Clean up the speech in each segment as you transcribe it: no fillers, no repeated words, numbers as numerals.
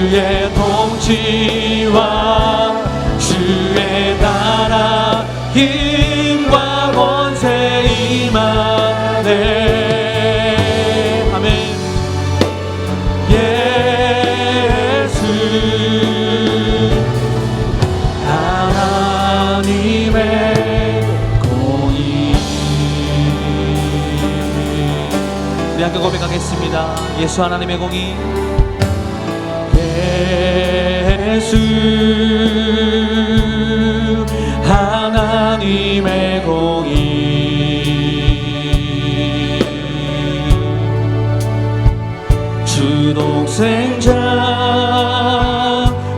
주의 통치와 주의 나라 힘과 권세 임하네. 아멘. 예수 하나님의 공의. 우리 함께 고백하겠습니다. 예수 하나님의 공의. 예수 하나님의 공의. 주 독생자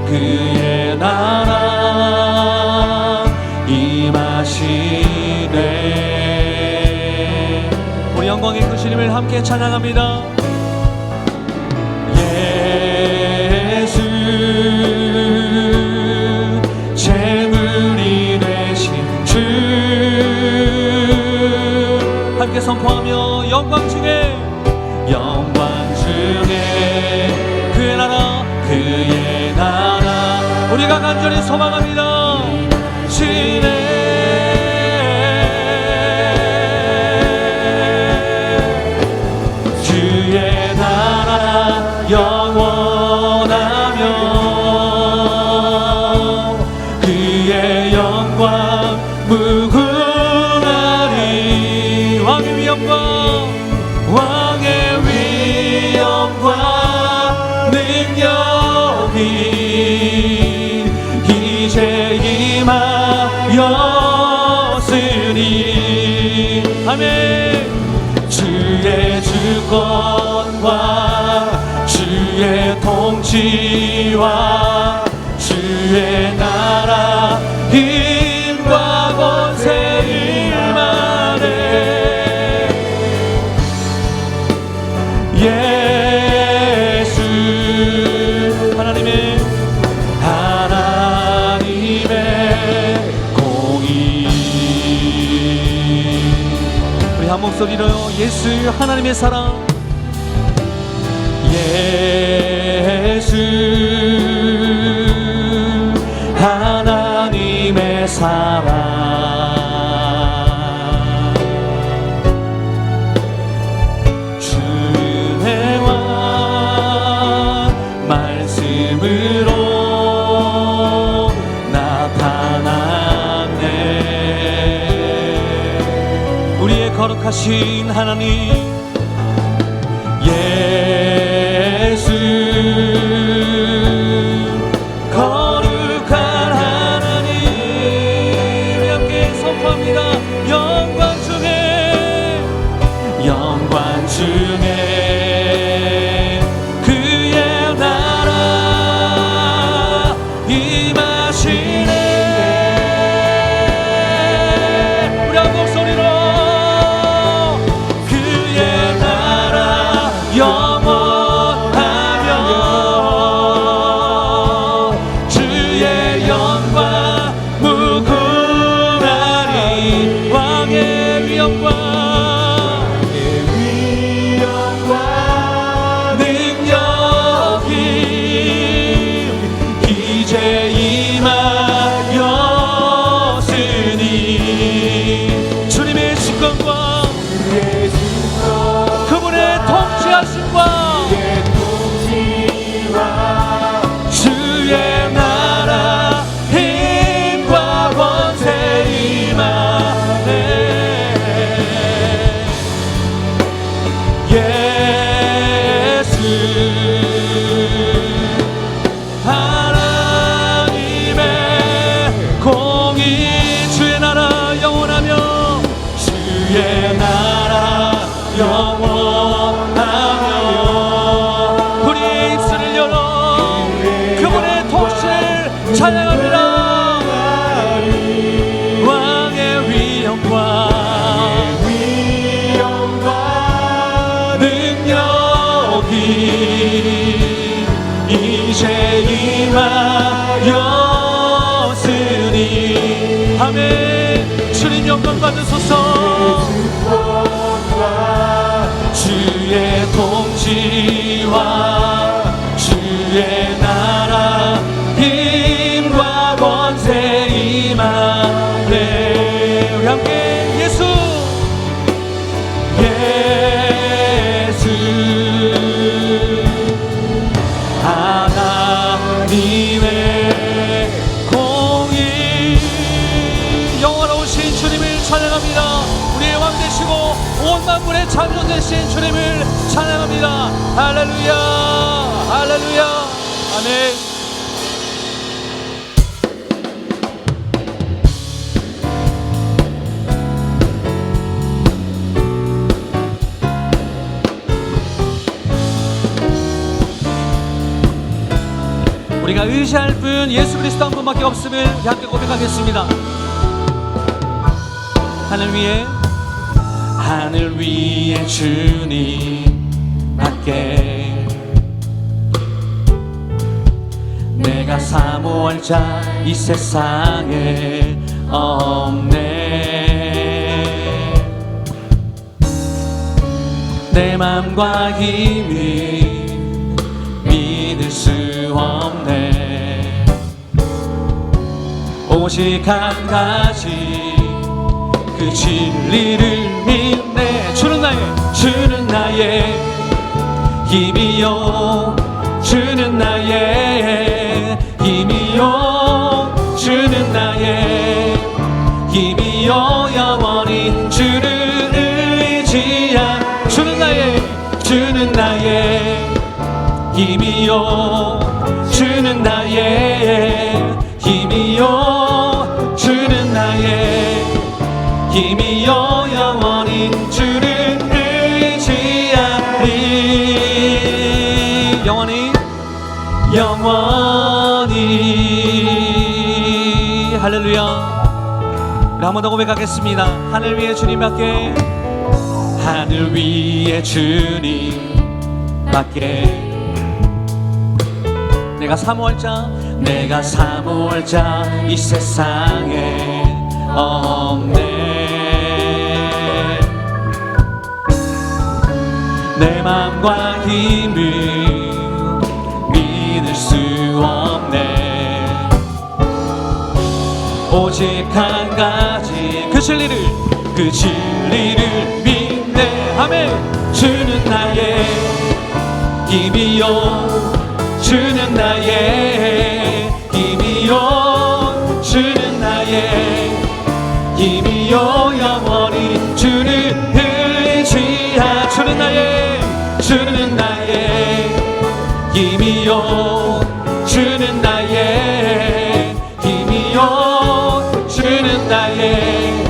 그의 나라 임하시네. 우리 영광의 그 주님을 함께 찬양합니다. 예수 재물이 되신 주 함께 선포하며 영광 중에 그의 나라 그의 나라 우리가 간절히 소망합니다. 시네 주의 나라 영원하며 그의 영광 무궁하리. 왕의 위엄과 능력이 이제 임하였으니. 아멘. 주의 주권과 주의 통치와 주의 나라 힘과 권세 임하네. 예수 하나님의 공의. 우리 한 목소리로 예수 하나님의 사랑. 예수 하나님의 사랑. 주내와 말씀으로 나타났네. 우리의 거룩하신 하나님 예수 거룩한 하나님. 우리 함께 선포합니다. 영광 중에 그의 나라 임하시네. 우리 한 목소리로 그의 나라 영원하며 주의 영광 무궁하리. 왕의 위엄과 능력이 이제 임하였으니. 주님의 주권과 그분의 통치하심과 주의 나라 힘과 권세 임하네. 예수 하나님의 공의. 주의 나라 영원하며 주의 나라 영원하며 우리의 입술을 열어 그분의 통치를 찬양합니다. 왕의 위엄과 능력이 이제 임하였으니. 아멘. 주님 영광 받으소서. 주의 통치와 주의 나라 창조 되신 주님을 찬양합니다. 할렐루야, 할렐루야, 아멘. 우리가 의지할 분 예수 그리스도 한 분밖에 없음을 함께 고백하겠습니다. 하늘 위에 주님 밖에 내가 사모할자 이 세상에 없네. 내 맘과 힘이 믿을 수 없네. 오직 한 가지 그 진리를 믿네. 주는 나의 힘이요, 주는 나의 힘이요, 주는 나의 힘이요. 영원히 주를 의지한 주는 나의 힘이요, 주는 나의 힘이요, 주는 나의 힘이요. 영원히 주를 의지하리. 영원히 할렐루야. 우리 한 번 더 고백하겠습니다. 하늘 위에 주님밖에, 하늘 위에 주님밖에 내가 사모할 자 이 세상에 없네. 내 맘과 힘을 믿을 수 없네. 오직 한 가지 그 진리를 믿네. 아멘. 주는 나의 힘이요, 주는 나의 힘이요, 주는 나의 힘이요. 영원히 주를 의지하. 주는 나의 힘이요, 주는 나의 힘이요, 주는 나의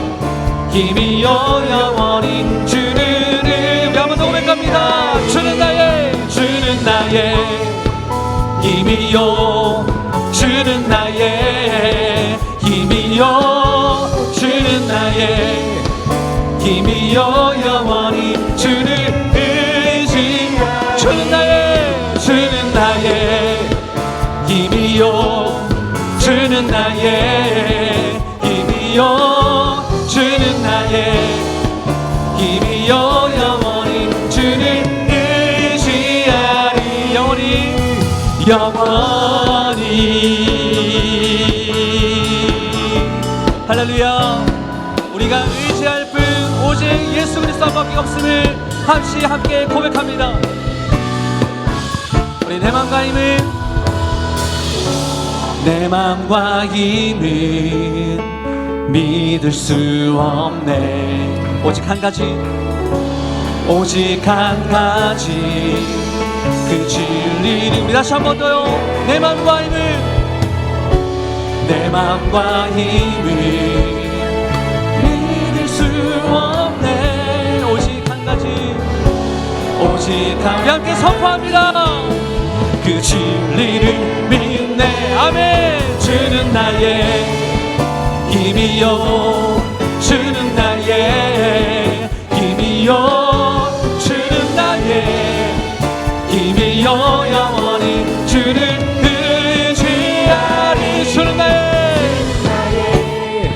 힘이요. 영원히 주를 우리 한번 더 고백합니다. 주는 나의 힘이요, 주는 나의 힘이요, 주는 나의 힘이요. 영원히 주를 의지하. 주는 나의 힘이요, 주는 나의 힘이요, 주는 나의 힘이요. 영원히 주를 의지하리. 영원히 할렐루야. 우리가 의지할 분 오직 예수 그리스도 한 분밖에 없음을 함께 고백합니다. 우리 내 맘과 힘은 믿을 수 없네. 오직 한 가지 그 진리를 우리 다시 한 번 더요. 내 맘과 힘을 믿을 수 없네. 오직 한 가지 우리 함께 선포합니다. 그 진리를 믿네. 아멘. 주는 나의 힘이요, 주는 나의 힘이요, 주는 나의 힘이요. 영원히 주를 의지하리. 주는 나의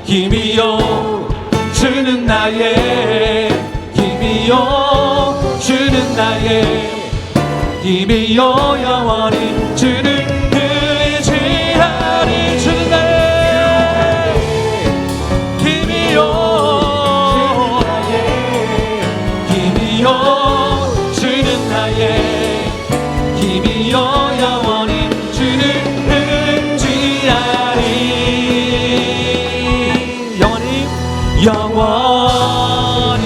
힘이요, 주는 나의 힘이요, 주는 나의 힘이요. 영원히 주를 의지하리. 주는 나의 힘이요, 주는 나의 힘이요. 영원히 주를 의지하리. 영원히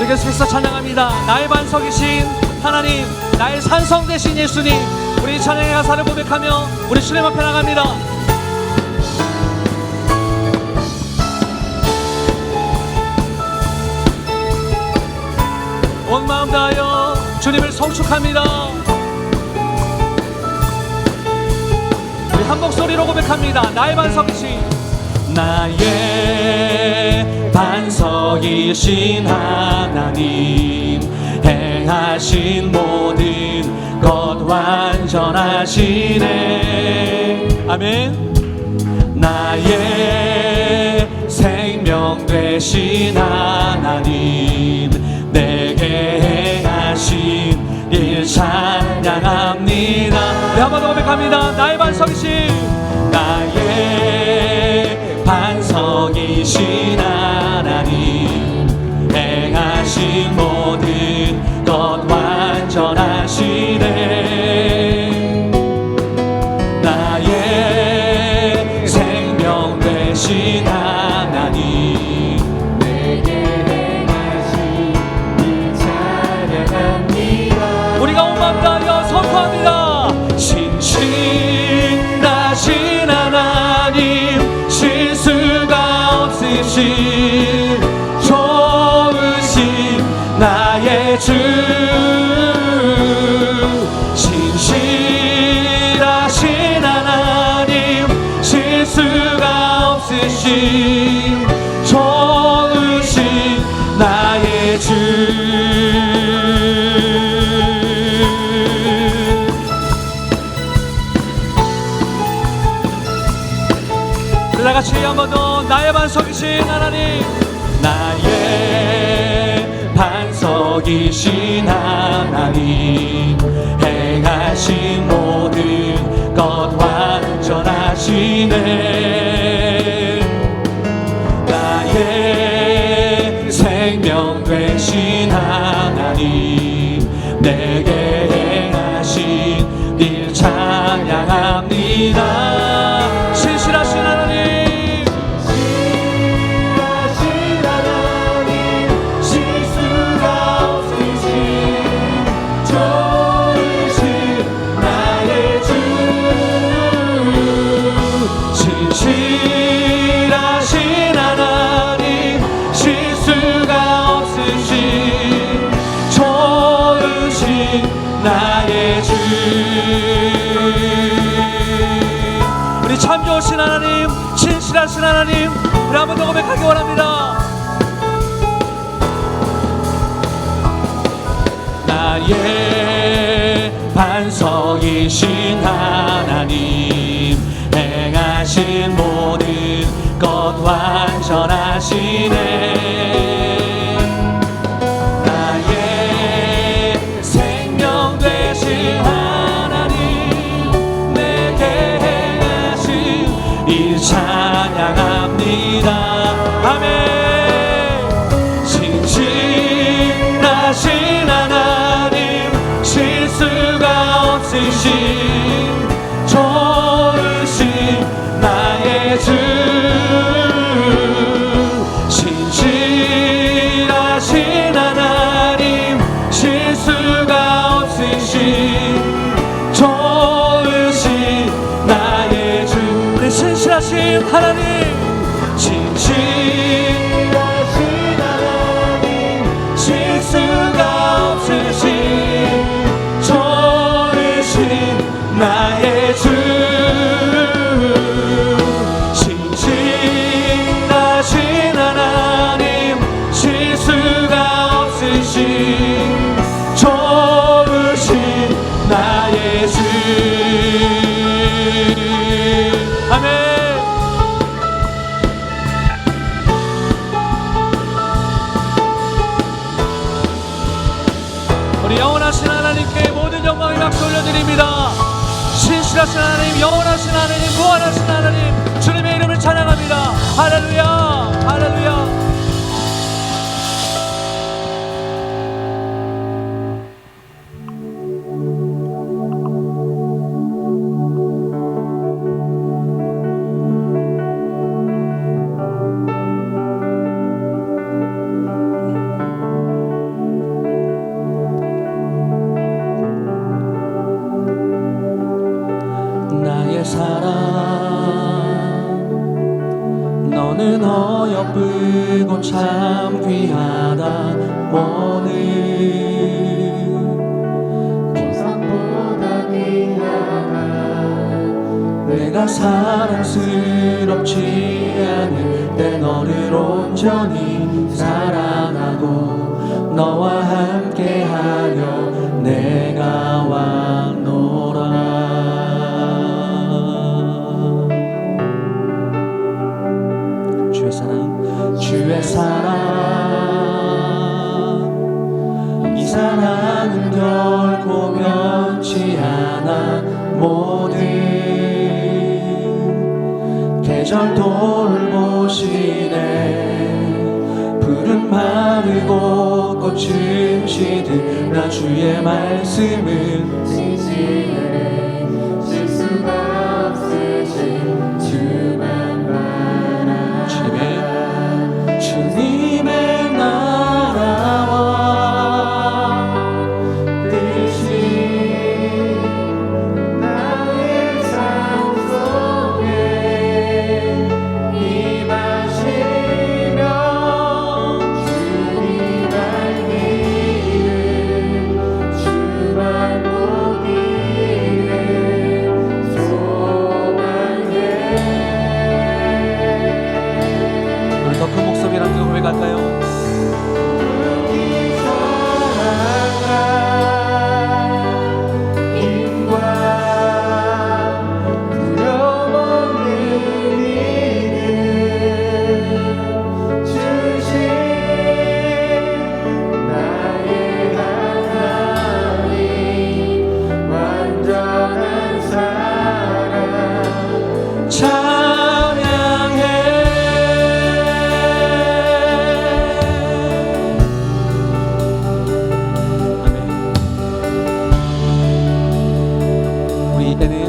우리 계속해서 찬양합니다. 나의 반석이신 하나님, 나의 산성 되신 예수님, 우리 찬양의 가사를 고백하며 우리 주님 앞에 나갑니다. 온 마음 다하여 주님을 성축합니다. 우리 한 목소리로 고백합니다. 나의 반석이신, 나의 반석이신 하나님, 행하신 모든 것 완전하시네. 아멘. 나의 생명 되신 하나님, 내게 행하신 일 찬양합니다. 네, 한 번 더 고백합니다. 나의 반석이신, 나의 반석이신 하나님, 행하신 모든 것 완전하시네. 나의 생명 되신 하나님, 우리가 온 마음 다하여 선포합니다. 신실하신 하나님, 실수가 없으신 좋으신 나의 주, 신실하신 하나님, 실수가 없으신 좋으신 나의 주. 다같이 한 번 더. 나의 반석이신 하나님, 나의 반석이신 하나님, 행하신 모든 것 완전하시네. 나의 생명 되신 하나님, 내게 행하신 일 찬양합니다. 신실하신 하나님, 나의 주. 우리 참 좋으신 하나님, 신실하신 하나님, 우리 한 번 더 고백하기 원합니다. 나의 반석이신 하나님, 행하신 모든 것 완전하시네. 찬양합니다. 아멘. 신실하신 하나님, 실수가 없으신 좋으신 나의 주, 신실하신 하나님, 실수가 없으신 좋으신 나의 주. 신실하신 하나님, 신실하신 하나님, 실수가 없으신 좋으신 나의 주, 신실하신 하나님, 실수가 없으신 좋으신 나의 주. 아멘. 우리 영원하신 하나님께 모든 영광을 박수 올려드립니다. 신실하신 하나님, 영원하신 하나님, 무한하신 하나님, 주님의 이름을 찬양합니다. 할렐루야, 할렐루야. 너는 어여쁘고 참 귀하다. 너는 보석보다 귀하다. 내가 사랑스럽지 않을 때 너를 온전히 사랑하고 너와 함께하려 내가 왔노라. 주의 사랑 이 사랑은 결코 변치 않아. 모든 계절 돌보시네. 풀은 마르고 꽃은 시들나 주의 말씀은 진실해. 실수가 없으신 주만 바라. 주님의 나라와 뜻이 나의 삶 속에 임하시며 주님 알기를 주만 보기를 소망해. 우리 더 큰 목소리로 함께 고백할까요?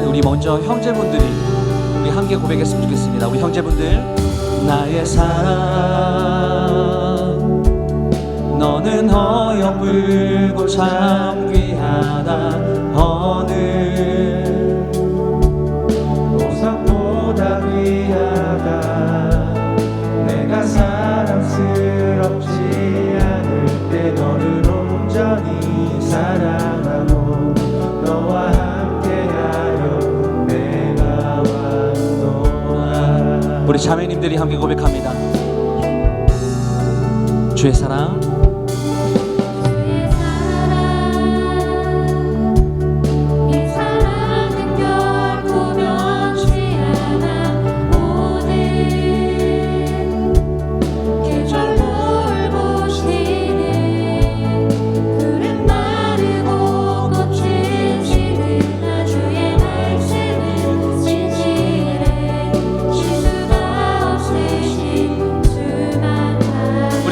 우리 먼저 형제분들이 우리 함께 고백했으면 좋겠습니다. 우리 형제분들, 나의 사랑 너는 어여쁘고 참 귀하다. 어느 보석보다 귀하다. 내가 사랑스럽지 않을 때 너를 온전히 사랑하고 너와 함께하여 내가 왔노라. 우리 자매님들이 함께 고백합니다. 주의 사랑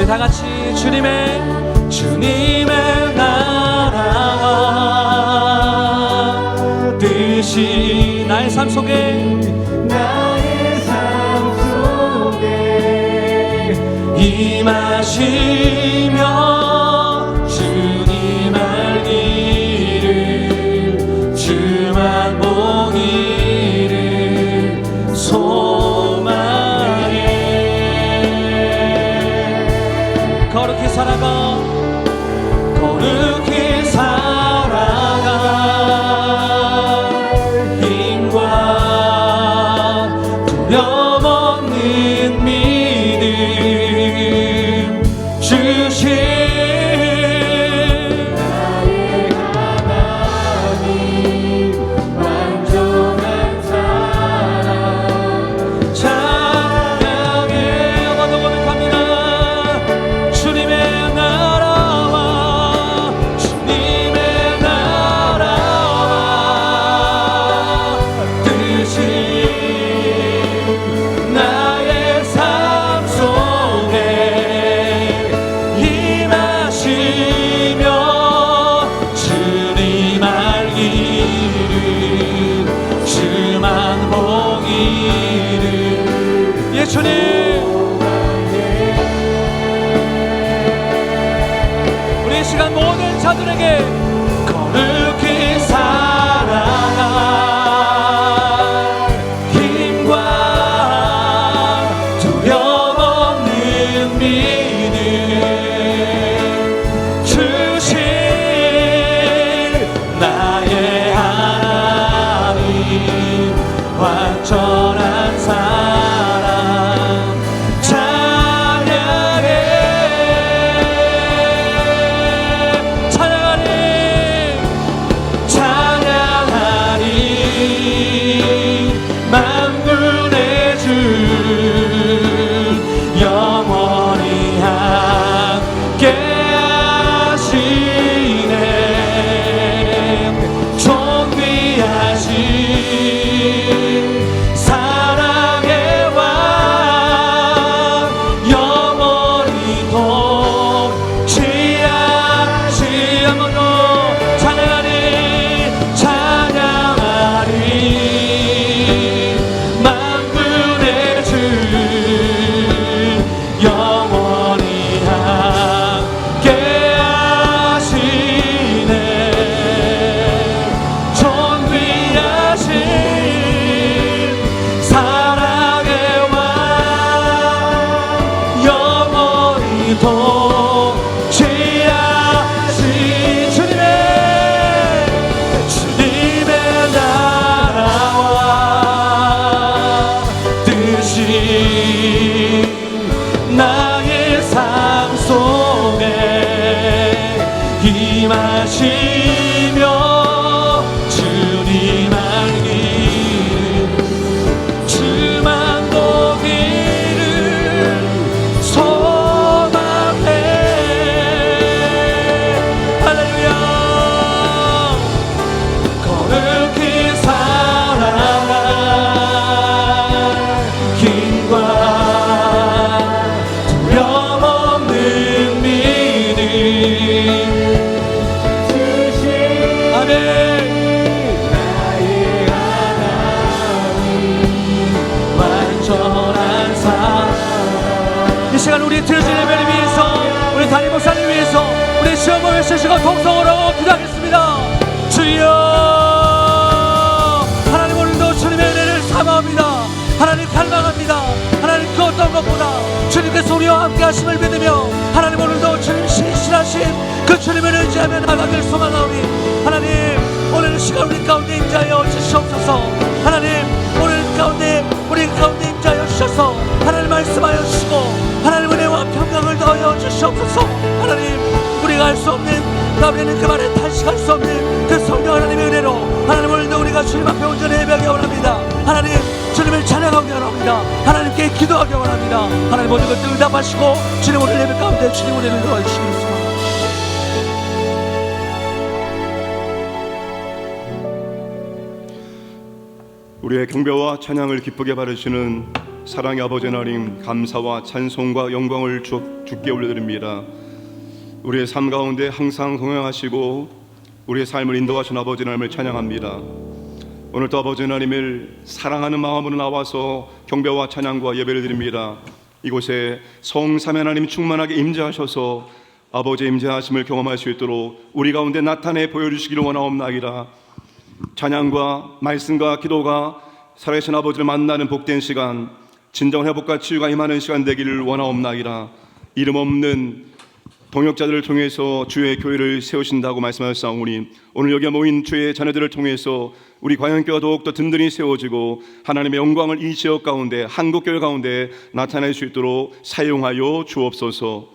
다 같이 주님의 나라와 뜻이 나의 삶 속에 임하시며 주님 알기를 주만 보기를 소망해. 거룩히 살아가 거룩히 살아가 힘과 두려움 없는 믿음 주신 나의 하나님 완전한 사랑 찬양해. 영원히 고백합니다. 주님의 나라와 주님의 나라와 뜻이 나의 삶 속에 임하시며 주님 알기를 주만 보기를. 예 주님, 우리 이 시간 모든 자들에게 거룩히 살아가 힘과 두려움 시간 우리 드려진 예배를 위해서, 우리 담임 목사님 위해서, 우리 시험을 쓰시고 동성으로 기도하겠습니다. 주여, 하나님 오늘도 주님의 은혜를 사모합니다. 하나님 갈망합니다. 하나님 그 어떤 것보다 주님께서 우리와 함께 하심을 믿으며, 하나님 오늘도 주님 신실하신 그 주님을 의지하며 나가길 소망하오니, 하나님 오늘 시간 우리 가운데 임자하여 주시옵소서. 하나님 오늘 가운데 우리 가운데 임자하여 주셔서 하나님 말씀하여 주시고, 하나님 은혜와 평강을 더하여 주시옵소서. 하나님 우리가 할 수 없는, 우리는 그 말에 탄식할 수 없는 그 성령 하나님의 은혜로 하나님 오늘도 우리가 주님 앞에 온전히 예배하기 원합니다. 하나님 주님을 찬양하기 원합니다. 하나님께 기도하기 원합니다. 하나님 모든 것들 응답하시고 주님 오늘 예배 가운데 주님 은혜를 도와주시겠습니다. 우리의 경배와 찬양을 기쁘게 바르시는 사랑의 아버지 하나님, 감사와 찬송과 영광을 주께 올려드립니다. 우리의 삶 가운데 항상 동행하시고 우리의 삶을 인도하신 아버지 하나님을 찬양합니다. 오늘도 아버지 하나님을 사랑하는 마음으로 나와서 경배와 찬양과 예배를 드립니다. 이곳에 성삼위 하나님 충만하게 임재하셔서 아버지의 임재하심을 경험할 수 있도록 우리 가운데 나타내 보여주시기를 원하옵나이다. 찬양과 말씀과 기도가 살아계신 아버지를 만나는 복된 시간, 진정한 회복과 치유가 임하는 시간 되기를 원하옵나이다. 이름 없는 동역자들을 통해서 주의 교회를 세우신다고 말씀하셨사오니, 오늘 여기 모인 주의 자녀들을 통해서 우리 광양교회가 더욱더 든든히 세워지고 하나님의 영광을 이 지역 가운데, 한국교회 가운데 나타낼 수 있도록 사용하여 주옵소서.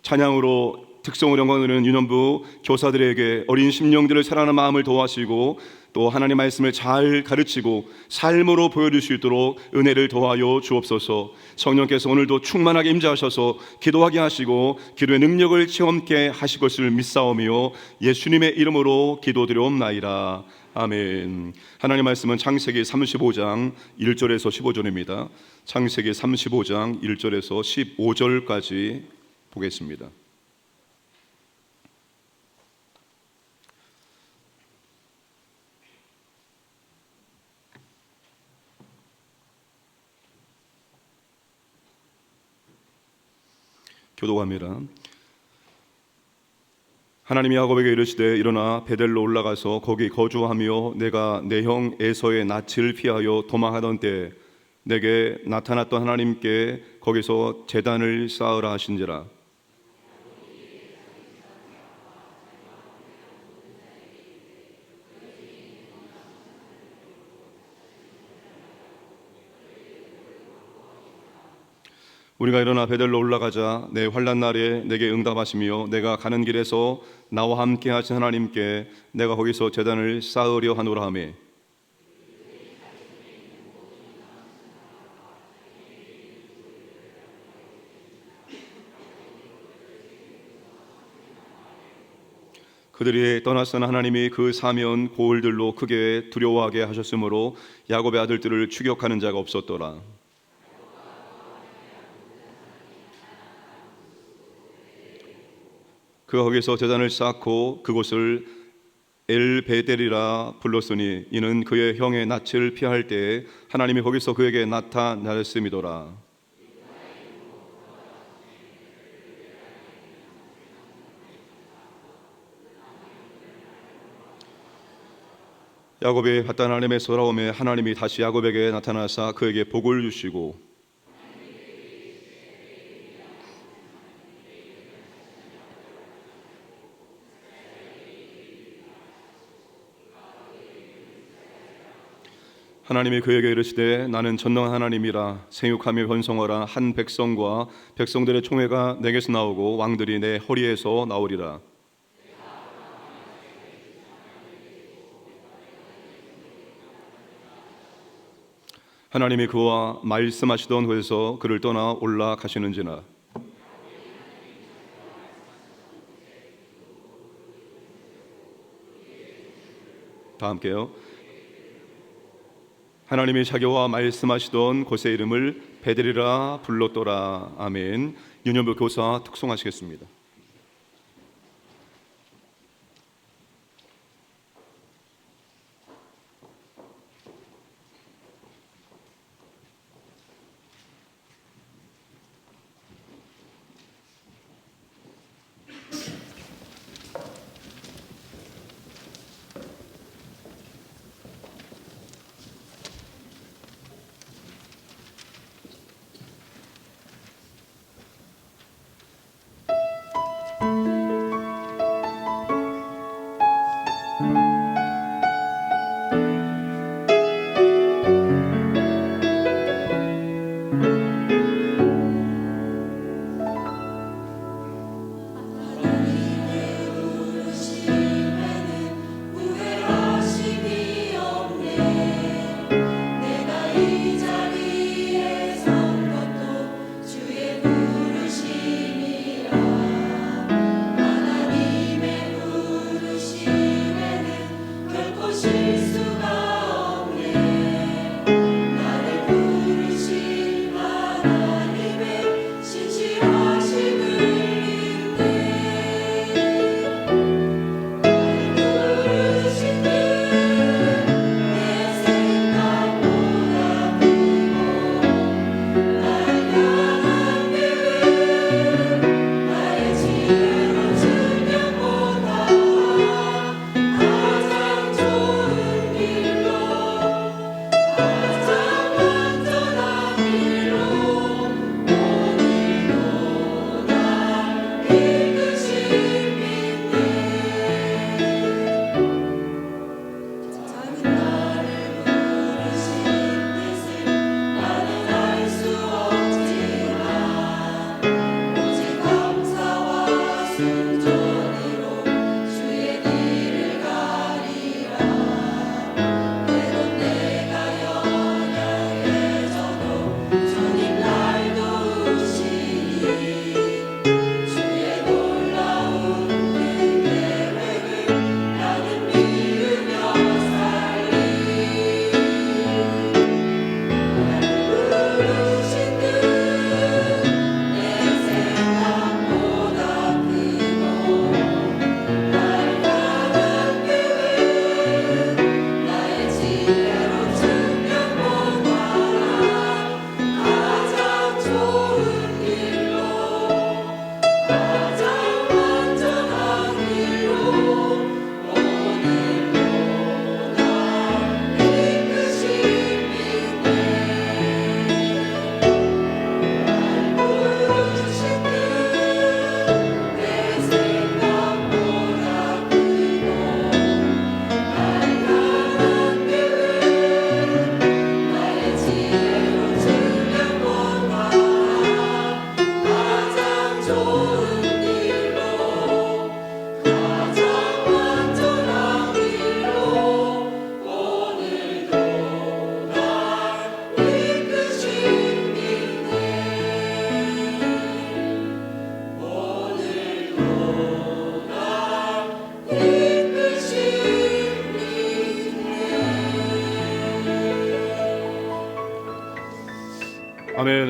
찬양으로 특성을 영광하는 유년부 교사들에게 어린 심령들을 사랑하는 마음을 도와주시고, 또 하나님의 말씀을 잘 가르치고 삶으로 보여줄 수 있도록 은혜를 더하여 주옵소서. 성령께서 오늘도 충만하게 임재하셔서 기도하게 하시고 기도의 능력을 체험케 하실 것을 믿사오며 예수님의 이름으로 기도드려옵나이다. 아멘. 하나님의 말씀은 창세기 35장 1절에서 15절입니다. 창세기 35장 1절에서 15절까지 보겠습니다. 교도합니다. 하나님이 야곱에게 이르시되 일어나 베델로 올라가서 거기 거주하며 내가 내 형 에서의 낯을 피하여 도망하던 때 내게 나타났던 하나님께 거기서 제단을 쌓으라 하신지라. 우리가 일어나 베델로 올라가자 내 환난 날에 내게 응답하시며 내가 가는 길에서 나와 함께 하신 하나님께 내가 거기서 제단을 쌓으려 하노라 하매, 그들이 떠났은 하나님이 그 사면 고을들로 크게 두려워하게 하셨으므로 야곱의 아들들을 추격하는 자가 없었더라. 그가 거기서 제단을 쌓고 그곳을 엘베델이라 불렀으니 이는 그의 형의 낯을 피할 때에 하나님이 거기서 그에게 나타나셨음이더라. 야곱이 바단 아람에서 돌아오매 하나님이 다시 야곱에게 나타나사 그에게 복을 주시고, 하나님이 그에게 이르시되 나는 전능한 하나님이라 생육하며 번성하라. 한 백성과 백성들의 총회가 내게서 나오고 왕들이 내 허리에서 나오리라. 하나님이 그와 말씀하시던 곳에서 그를 떠나 올라가시는지나. 다 함께요. 하나님이 자기와 말씀하시던 곳의 이름을 베델이라 불렀더라. 아멘. 유년부 교사 특송하시겠습니다.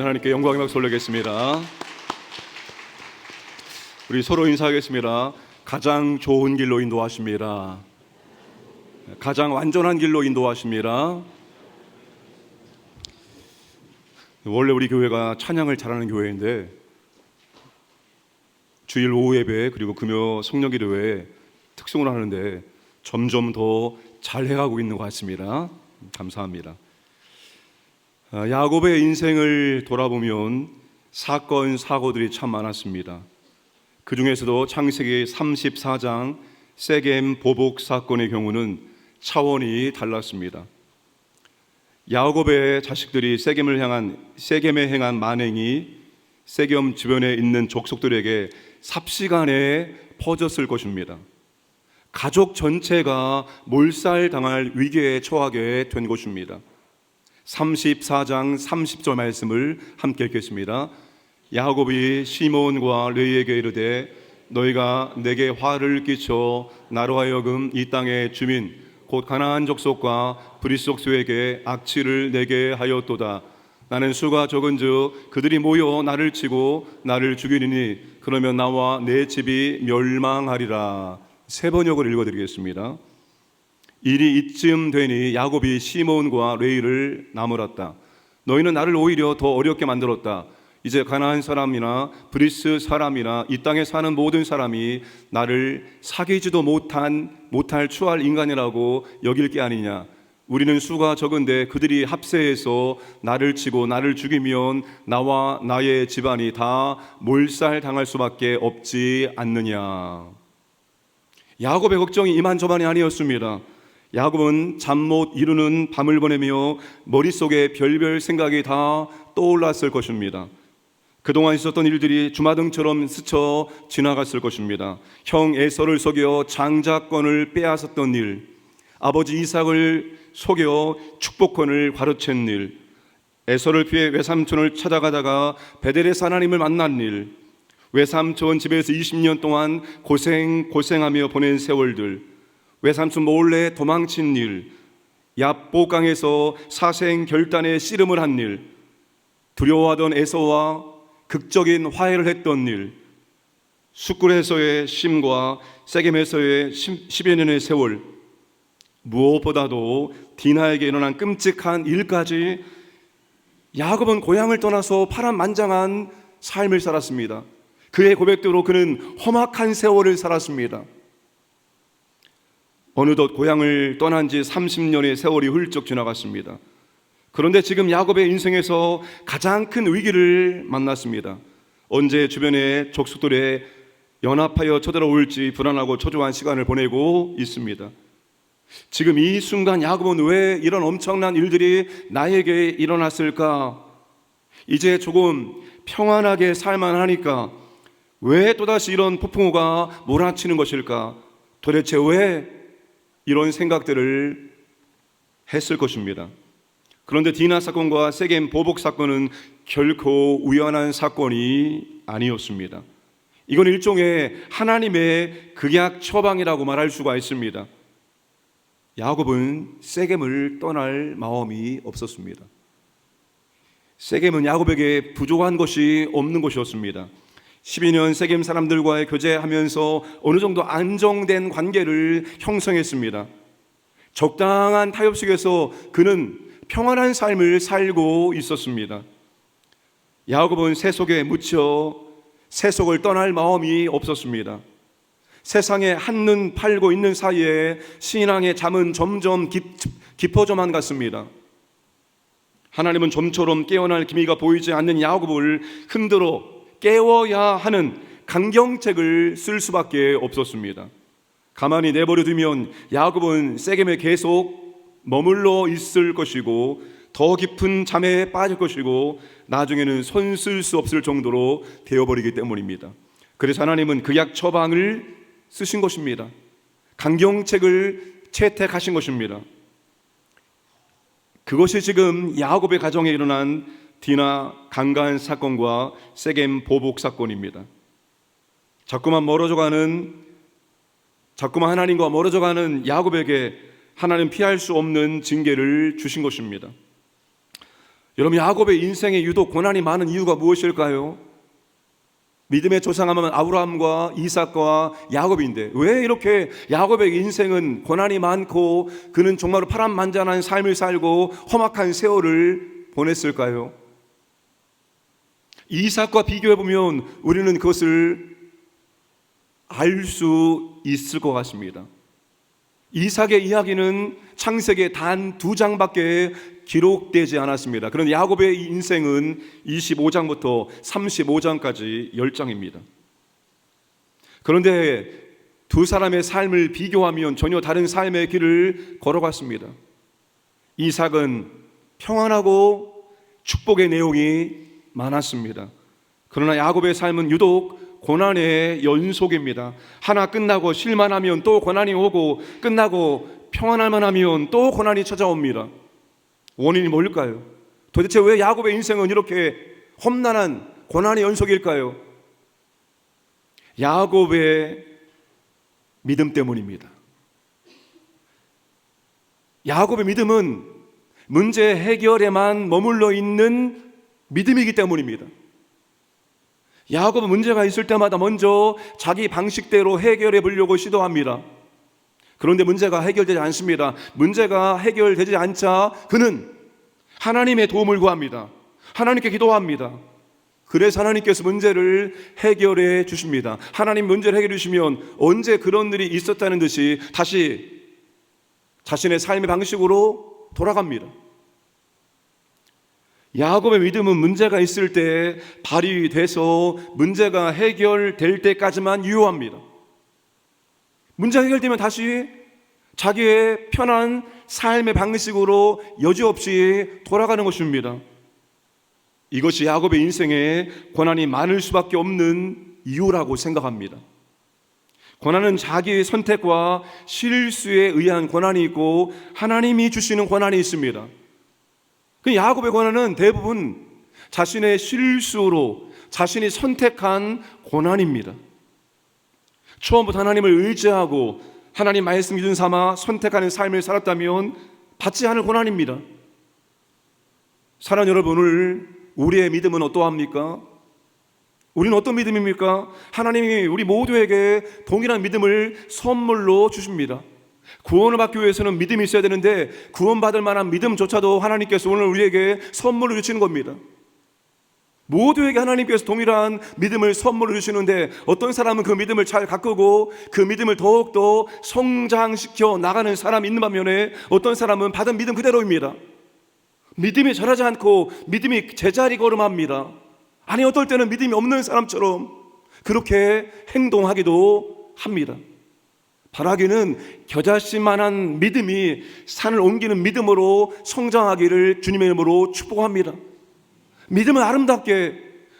하나님께 영광의 박수 올리겠습니다. 우리 서로 인사하겠습니다. 가장 좋은 길로 인도하십니다. 가장 완전한 길로 인도하십니다. 원래 우리 교회가 찬양을 잘하는 교회인데 주일 오후 예배 그리고 금요 성령기도회 특송을 하는데 점점 더 잘해가고 있는 것 같습니다. 감사합니다. 야곱의 인생을 돌아보면 사건 사고들이 참 많았습니다. 그 중에서도 창세기 34장 세겜 보복 사건의 경우는 차원이 달랐습니다. 야곱의 자식들이 세겜에 행한 만행이 세겜 주변에 있는 족속들에게 삽시간에 퍼졌을 것입니다. 가족 전체가 몰살당할 위기에 처하게 된 것입니다. 34장 30절 말씀을 함께 읽겠습니다. 야곱이 시몬과 레위에게 이르되 너희가 내게 화를 끼쳐 나로 하여금 이 땅의 주민 곧 가나안 족속과 브릿 족속에게 악취를 내게 하였도다. 나는 수가 적은즉 그들이 모여 나를 치고 나를 죽이리니 그러면 나와 내 집이 멸망하리라. 세 번역을 읽어드리겠습니다. 일이 이쯤 되니 야곱이 시몬과 레위를 나무랐다. 너희는 나를 오히려 더 어렵게 만들었다. 이제 가나안 사람이나 브리스 사람이나 이 땅에 사는 모든 사람이 나를 사귀지도 못할 추할 인간이라고 여길 게 아니냐. 우리는 수가 적은데 그들이 합세해서 나를 치고 나를 죽이면 나와 나의 집안이 다 몰살당할 수밖에 없지 않느냐. 야곱의 걱정이 이만저만이 아니었습니다. 야곱은 잠 못 이루는 밤을 보내며 머릿속에 별별 생각이 다 떠올랐을 것입니다. 그동안 있었던 일들이 주마등처럼 스쳐 지나갔을 것입니다. 형 에서를 속여 장자권을 빼앗았던 일, 아버지 이삭을 속여 축복권을 가로챈 일, 에서를 피해 외삼촌을 찾아가다가 베델에서 하나님을 만난 일, 외삼촌 집에서 20년 동안 고생하며 보낸 세월들, 외삼촌 몰래 도망친 일, 얍보강에서 사생 결단에 씨름을 한 일, 두려워하던 에서와 극적인 화해를 했던 일, 숫굴에서의 심과 세겜에서의 10여 년의 세월, 무엇보다도 디나에게 일어난 끔찍한 일까지 야곱은 고향을 떠나서 파란만장한 삶을 살았습니다. 그의 고백대로 그는 험악한 세월을 살았습니다. 어느덧 고향을 떠난 지 30년의 세월이 훌쩍 지나갔습니다. 그런데 지금 야곱의 인생에서 가장 큰 위기를 만났습니다. 언제 주변의 족속들에 연합하여 쳐들어올지 불안하고 초조한 시간을 보내고 있습니다. 지금 이 순간 야곱은 왜 이런 엄청난 일들이 나에게 일어났을까? 이제 조금 평안하게 살만하니까 왜 또다시 이런 폭풍우가 몰아치는 것일까? 도대체 왜 이런 생각들을 했을 것입니다. 그런데 디나 사건과 세겜 보복 사건은 결코 우연한 사건이 아니었습니다. 이건 일종의 하나님의 극약 처방이라고 말할 수가 있습니다. 야곱은 세겜을 떠날 마음이 없었습니다. 세겜은 야곱에게 부족한 것이 없는 것이었습니다. 12년 세겜 사람들과의 교제하면서 어느 정도 안정된 관계를 형성했습니다. 적당한 타협 속에서 그는 평안한 삶을 살고 있었습니다. 야곱은 세속에 묻혀 세속을 떠날 마음이 없었습니다. 세상에 한눈 팔고 있는 사이에 신앙의 잠은 점점 깊어져만 갔습니다. 하나님은 좀처럼 깨어날 기미가 보이지 않는 야곱을 흔들어 깨워야 하는 강경책을 쓸 수밖에 없었습니다. 가만히 내버려 두면 야곱은 세겜에 계속 머물러 있을 것이고 더 깊은 잠에 빠질 것이고 나중에는 손 쓸 수 없을 정도로 되어버리기 때문입니다. 그래서 하나님은 극약 처방을 쓰신 것입니다. 강경책을 채택하신 것입니다. 그것이 지금 야곱의 가정에 일어난 디나 강간 사건과 세겜 보복 사건입니다. 자꾸만 하나님과 멀어져가는 야곱에게 하나님 피할 수 없는 징계를 주신 것입니다. 여러분, 야곱의 인생에 유독 고난이 많은 이유가 무엇일까요? 믿음의 조상하면 아브라함과 이삭과 야곱인데 왜 이렇게 야곱의 인생은 고난이 많고 그는 정말로 파란만장한 삶을 살고 험악한 세월을 보냈을까요? 이삭과 비교해보면 우리는 그것을 알 수 있을 것 같습니다. 이삭의 이야기는 창세기 단 2장밖에 기록되지 않았습니다. 그런데 야곱의 인생은 25장부터 35장까지 10장입니다. 그런데 두 사람의 삶을 비교하면 전혀 다른 삶의 길을 걸어갔습니다. 이삭은 평안하고 축복의 내용이 많았습니다. 그러나 야곱의 삶은 유독 고난의 연속입니다. 하나 끝나고 쉴만하면 또 고난이 오고, 끝나고 평안할만 하면 또 고난이 찾아옵니다. 원인이 뭘까요? 도대체 왜 야곱의 인생은 이렇게 험난한 고난의 연속일까요? 야곱의 믿음 때문입니다. 야곱의 믿음은 문제 해결에만 머물러 있는 믿음이기 때문입니다. 야곱은 문제가 있을 때마다 먼저 자기 방식대로 해결해 보려고 시도합니다. 그런데 문제가 해결되지 않습니다. 문제가 해결되지 않자 그는 하나님의 도움을 구합니다. 하나님께 기도합니다. 그래서 하나님께서 문제를 해결해 주십니다. 하나님 문제를 해결해 주시면 언제 그런 일이 있었다는 듯이 다시 자신의 삶의 방식으로 돌아갑니다. 야곱의 믿음은 문제가 있을 때 발휘돼서 문제가 해결될 때까지만 유효합니다. 문제가 해결되면 다시 자기의 편한 삶의 방식으로 여지없이 돌아가는 것입니다. 이것이 야곱의 인생에 고난이 많을 수밖에 없는 이유라고 생각합니다. 고난은 자기의 선택과 실수에 의한 고난이 있고 하나님이 주시는 고난이 있습니다. 그 야곱의 고난은 대부분 자신의 실수로 자신이 선택한 고난입니다. 처음부터 하나님을 의지하고 하나님 말씀 기준 삼아 선택하는 삶을 살았다면 받지 않을 고난입니다. 사랑하는 여러분, 오늘 우리의 믿음은 어떠합니까? 우리는 어떤 믿음입니까? 하나님이 우리 모두에게 동일한 믿음을 선물로 주십니다. 구원을 받기 위해서는 믿음이 있어야 되는데 구원받을 만한 믿음조차도 하나님께서 오늘 우리에게 선물로 주시는 겁니다. 모두에게 하나님께서 동일한 믿음을 선물로 주시는데 어떤 사람은 그 믿음을 잘 가꾸고 그 믿음을 더욱더 성장시켜 나가는 사람이 있는 반면에 어떤 사람은 받은 믿음 그대로입니다. 믿음이 자라지 않고 믿음이 제자리 걸음합니다. 아니 어떨 때는 믿음이 없는 사람처럼 그렇게 행동하기도 합니다. 바라기는 겨자씨만한 믿음이 산을 옮기는 믿음으로 성장하기를 주님의 이름으로 축복합니다. 믿음은 아름답게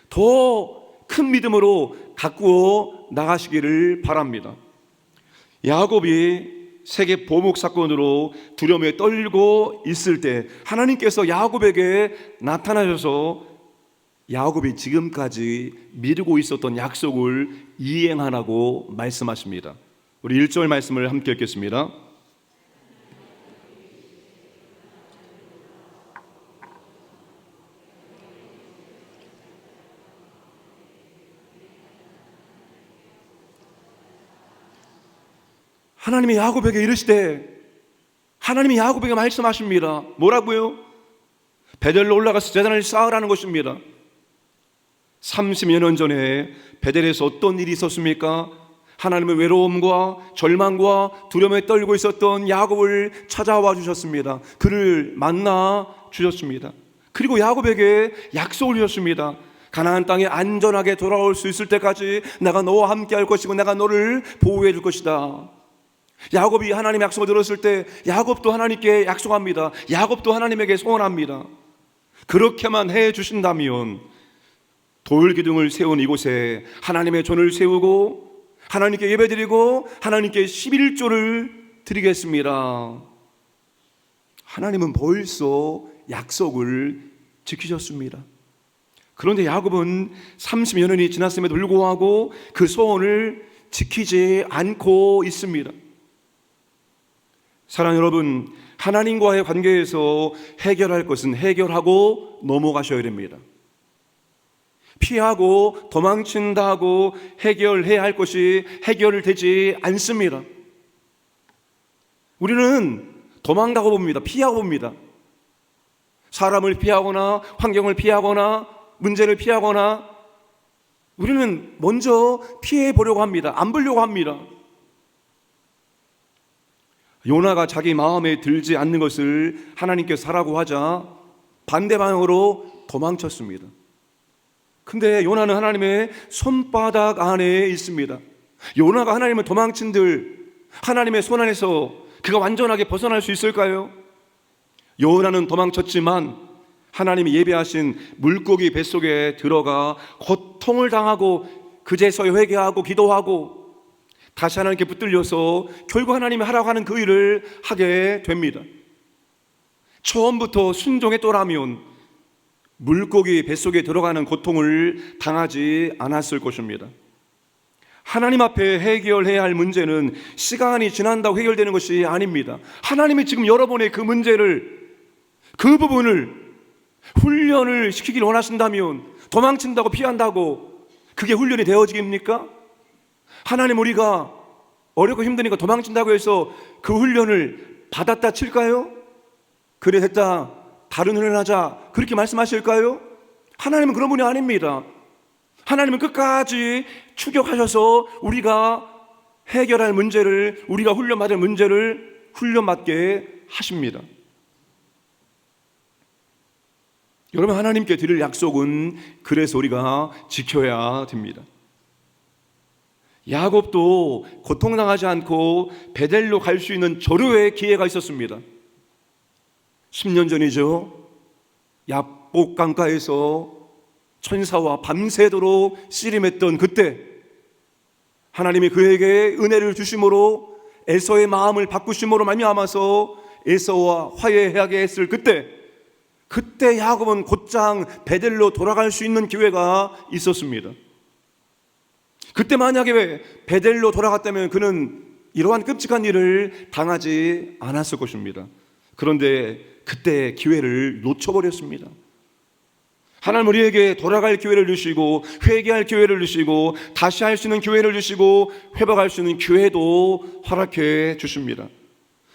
더 큰 믿음으로 가꾸어 나가시기를 바랍니다. 야곱이 세계 보복 사건으로 두려움에 떨고 있을 때 하나님께서 야곱에게 나타나셔서 야곱이 지금까지 미루고 있었던 약속을 이행하라고 말씀하십니다. 우리 1절 말씀을 함께 읽겠습니다. 하나님이 야곱에게 이르시되 하나님이 야곱에게 말씀하십니다. 뭐라고요? 베델로 올라가서 제단을 쌓으라는 것입니다. 30여 년 전에 베델에서 어떤 일이 있었습니까? 하나님은 외로움과 절망과 두려움에 떨고 있었던 야곱을 찾아와 주셨습니다. 그를 만나 주셨습니다. 그리고 야곱에게 약속을 주셨습니다. 가나안 땅에 안전하게 돌아올 수 있을 때까지 내가 너와 함께 할 것이고 내가 너를 보호해 줄 것이다. 야곱이 하나님의 약속을 들었을 때 야곱도 하나님께 약속합니다. 야곱도 하나님에게 소원합니다. 그렇게만 해 주신다면 돌기둥을 세운 이곳에 하나님의 존을 세우고 하나님께 예배드리고 하나님께 11조를 드리겠습니다. 하나님은 벌써 약속을 지키셨습니다. 그런데 야곱은 30여 년이 지났음에도 불구하고 그 소원을 지키지 않고 있습니다. 사랑하는 여러분, 하나님과의 관계에서 해결할 것은 해결하고 넘어가셔야 됩니다. 피하고 도망친다 하고 해결해야 할 것이 해결되지 않습니다. 우리는 도망가고 봅니다. 피하고 봅니다. 사람을 피하거나 환경을 피하거나 문제를 피하거나 우리는 먼저 피해 보려고 합니다. 안 보려고 합니다. 요나가 자기 마음에 들지 않는 것을 하나님께서 하라고 하자 반대 방향으로 도망쳤습니다. 근데 요나는 하나님의 손바닥 안에 있습니다. 요나가 하나님을 도망친들 하나님의 손 안에서 그가 완전하게 벗어날 수 있을까요? 요나는 도망쳤지만 하나님이 예비하신 물고기 뱃속에 들어가 고통을 당하고 그제서야 회개하고 기도하고 다시 하나님께 붙들려서 결국 하나님이 하라고 하는 그 일을 하게 됩니다. 처음부터 순종했더라면 물고기 뱃속에 들어가는 고통을 당하지 않았을 것입니다. 하나님 앞에 해결해야 할 문제는 시간이 지난다고 해결되는 것이 아닙니다. 하나님이 지금 여러분의 그 문제를, 그 부분을 훈련을 시키길 원하신다면 도망친다고 피한다고 그게 훈련이 되어지겠습니까? 하나님 우리가 어렵고 힘드니까 도망친다고 해서 그 훈련을 받았다 칠까요? 그래 됐다 다른 훈련하자 그렇게 말씀하실까요? 하나님은 그런 분이 아닙니다. 하나님은 끝까지 추격하셔서 우리가 해결할 문제를, 우리가 훈련받을 문제를 훈련받게 하십니다. 여러분, 하나님께 드릴 약속은 그래서 우리가 지켜야 됩니다. 야곱도 고통당하지 않고 베델로 갈 수 있는 절호의 기회가 있었습니다. 10년 전이죠. 야복 강가에서 천사와 밤새도록 씨름했던 그때 하나님이 그에게 은혜를 주심으로 에서의 마음을 바꾸심으로 말미암아서 에서와 화해하게 했을 그때 야곱은 곧장 베델로 돌아갈 수 있는 기회가 있었습니다. 그때 만약에 베델로 돌아갔다면 그는 이러한 끔찍한 일을 당하지 않았을 것입니다. 그런데 그때 기회를 놓쳐버렸습니다. 하나님 우리에게 돌아갈 기회를 주시고 회개할 기회를 주시고 다시 할 수 있는 기회를 주시고 회복할 수 있는 기회도 허락해 주십니다.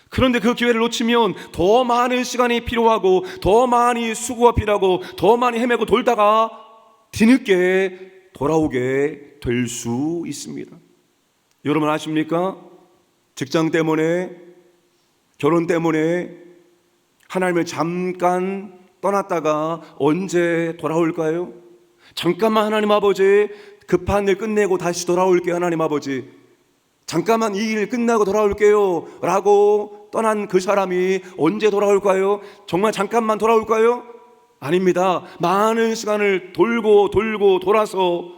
그런데 그 기회를 놓치면 더 많은 시간이 필요하고 더 많이 수고가 필요하고 더 많이 헤매고 돌다가 뒤늦게 돌아오게 될 수 있습니다. 여러분 아십니까? 직장 때문에, 결혼 때문에 하나님을 잠깐 떠났다가 언제 돌아올까요? 잠깐만 하나님 아버지 급한 일 끝내고 다시 돌아올게요. 하나님 아버지 잠깐만 이 일 끝나고 돌아올게요 라고 떠난 그 사람이 언제 돌아올까요? 정말 잠깐만 돌아올까요? 아닙니다. 많은 시간을 돌고 돌아서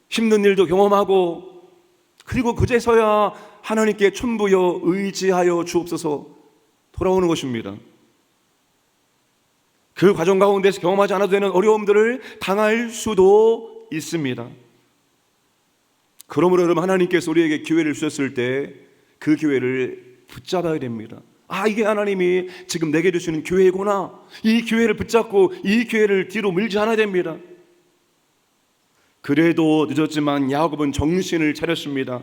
힘든 일도 경험하고 그리고 그제서야 하나님께 춘부여 의지하여 주옵소서 돌아오는 것입니다. 그 과정 가운데서 경험하지 않아도 되는 어려움들을 당할 수도 있습니다. 그러므로 여러분 하나님께서 우리에게 기회를 주셨을 때 그 기회를 붙잡아야 됩니다. 이게 하나님이 지금 내게 주시는 기회구나. 이 기회를 붙잡고 이 기회를 뒤로 밀지 않아야 됩니다. 그래도 늦었지만 야곱은 정신을 차렸습니다.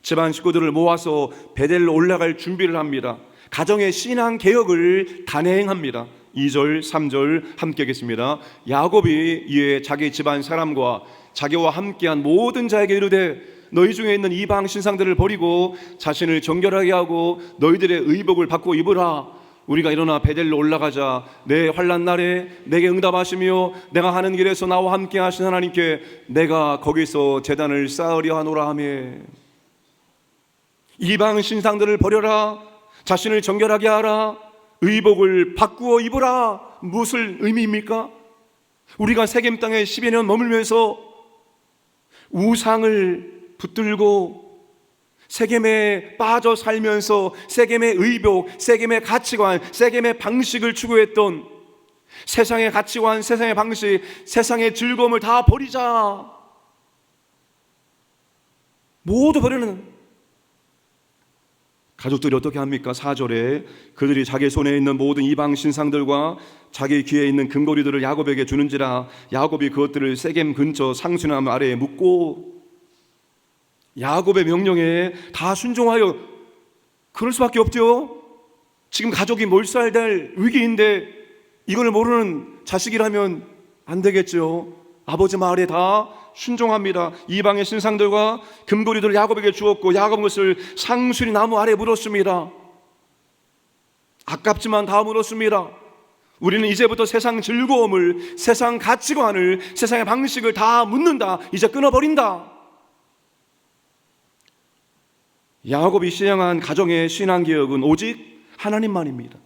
집안 식구들을 모아서 베델로 올라갈 준비를 합니다. 가정의 신앙 개혁을 단행합니다. 2절, 3절 함께 하겠습니다. 야곱이 이에 자기 집안 사람과 자기와 함께한 모든 자에게 이르되 너희 중에 있는 이방 신상들을 버리고 자신을 정결하게 하고 너희들의 의복을 받고 입으라. 우리가 일어나 베델로 올라가자. 내 환난 날에 내게 응답하시며 내가 하는 길에서 나와 함께 하신 하나님께 내가 거기서 제단을 쌓으려 하노라 하며 이방 신상들을 버려라. 자신을 정결하게 하라. 의복을 바꾸어 입으라. 무엇을 의미입니까? 우리가 세겜 땅에 10여 년 머물면서 우상을 붙들고 세겜에 빠져 살면서 세겜의 의복, 세겜의 가치관, 세겜의 방식을 추구했던 세상의 가치관, 세상의 방식, 세상의 즐거움을 다 버리자. 모두 버리는 가족들이 어떻게 합니까? 4절에 그들이 자기 손에 있는 모든 이방 신상들과 자기 귀에 있는 금고리들을 야곱에게 주는지라 야곱이 그것들을 세겜 근처 상수남 아래에 묻고, 야곱의 명령에 다 순종하여. 그럴 수밖에 없죠. 지금 가족이 몰살될 위기인데 이걸 모르는 자식이라면 안 되겠죠. 아버지 말에 다 순종합니다. 이방의 신상들과 금고리들을 야곱에게 주었고 야곱은 것을 상수리 나무 아래에 묻었습니다. 아깝지만 다 묻었습니다. 우리는 이제부터 세상 즐거움을, 세상 가치관을, 세상의 방식을 다 묻는다. 이제 끊어버린다. 야곱이 신앙한 가정의 신앙개혁은 오직 하나님만입니다.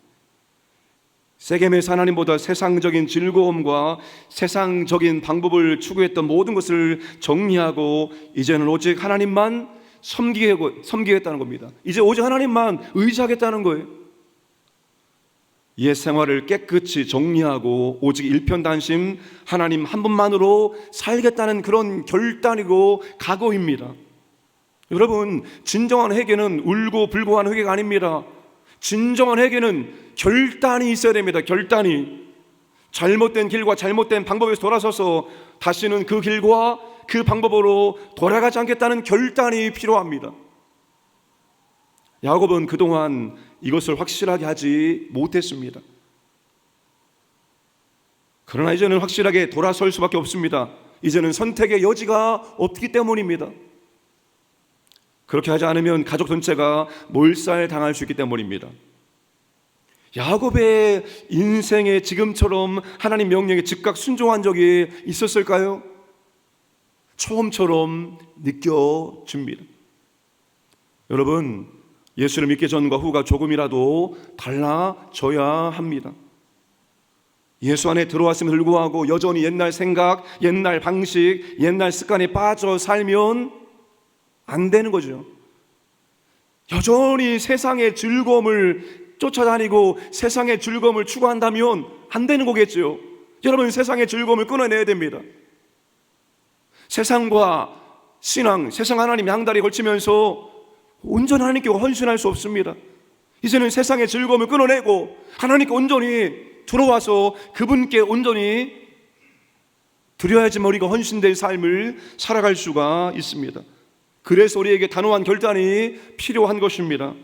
세겜에서 하나님보다 세상적인 즐거움과 세상적인 방법을 추구했던 모든 것을 정리하고 이제는 오직 하나님만 섬기겠다는 겁니다. 이제 오직 하나님만 의지하겠다는 거예요. 옛 생활을 깨끗이 정리하고 오직 일편단심 하나님 한 분만으로 살겠다는 그런 결단이고 각오입니다. 여러분, 진정한 회개는 울고 불고 하는 회개가 아닙니다. 진정한 회개는 결단이 있어야 됩니다. 결단이. 잘못된 길과 잘못된 방법에서 돌아서서 다시는 그 길과 그 방법으로 돌아가지 않겠다는 결단이 필요합니다. 야곱은 그동안 이것을 확실하게 하지 못했습니다. 그러나 이제는 확실하게 돌아설 수밖에 없습니다. 이제는 선택의 여지가 없기 때문입니다. 그렇게 하지 않으면 가족 전체가 몰살당할 수 있기 때문입니다. 야곱의 인생에 지금처럼 하나님 명령에 즉각 순종한 적이 있었을까요? 처음처럼 느껴집니다. 여러분, 예수를 믿기 전과 후가 조금이라도 달라져야 합니다. 예수 안에 들어왔음에도 불구하고 여전히 옛날 생각, 옛날 방식, 옛날 습관에 빠져 살면 안 되는 거죠. 여전히 세상의 즐거움을 쫓아다니고 세상의 즐거움을 추구한다면 안 되는 거겠죠. 여러분, 세상의 즐거움을 끊어내야 됩니다. 세상과 신앙, 세상 하나님 양다리 걸치면서 온전히 하나님께 헌신할 수 없습니다. 이제는 세상의 즐거움을 끊어내고 하나님께 온전히 들어와서 그분께 온전히 드려야지만 우리가 헌신된 삶을 살아갈 수가 있습니다. 그래서 우리에게 단호한 결단이 필요한 것입니다.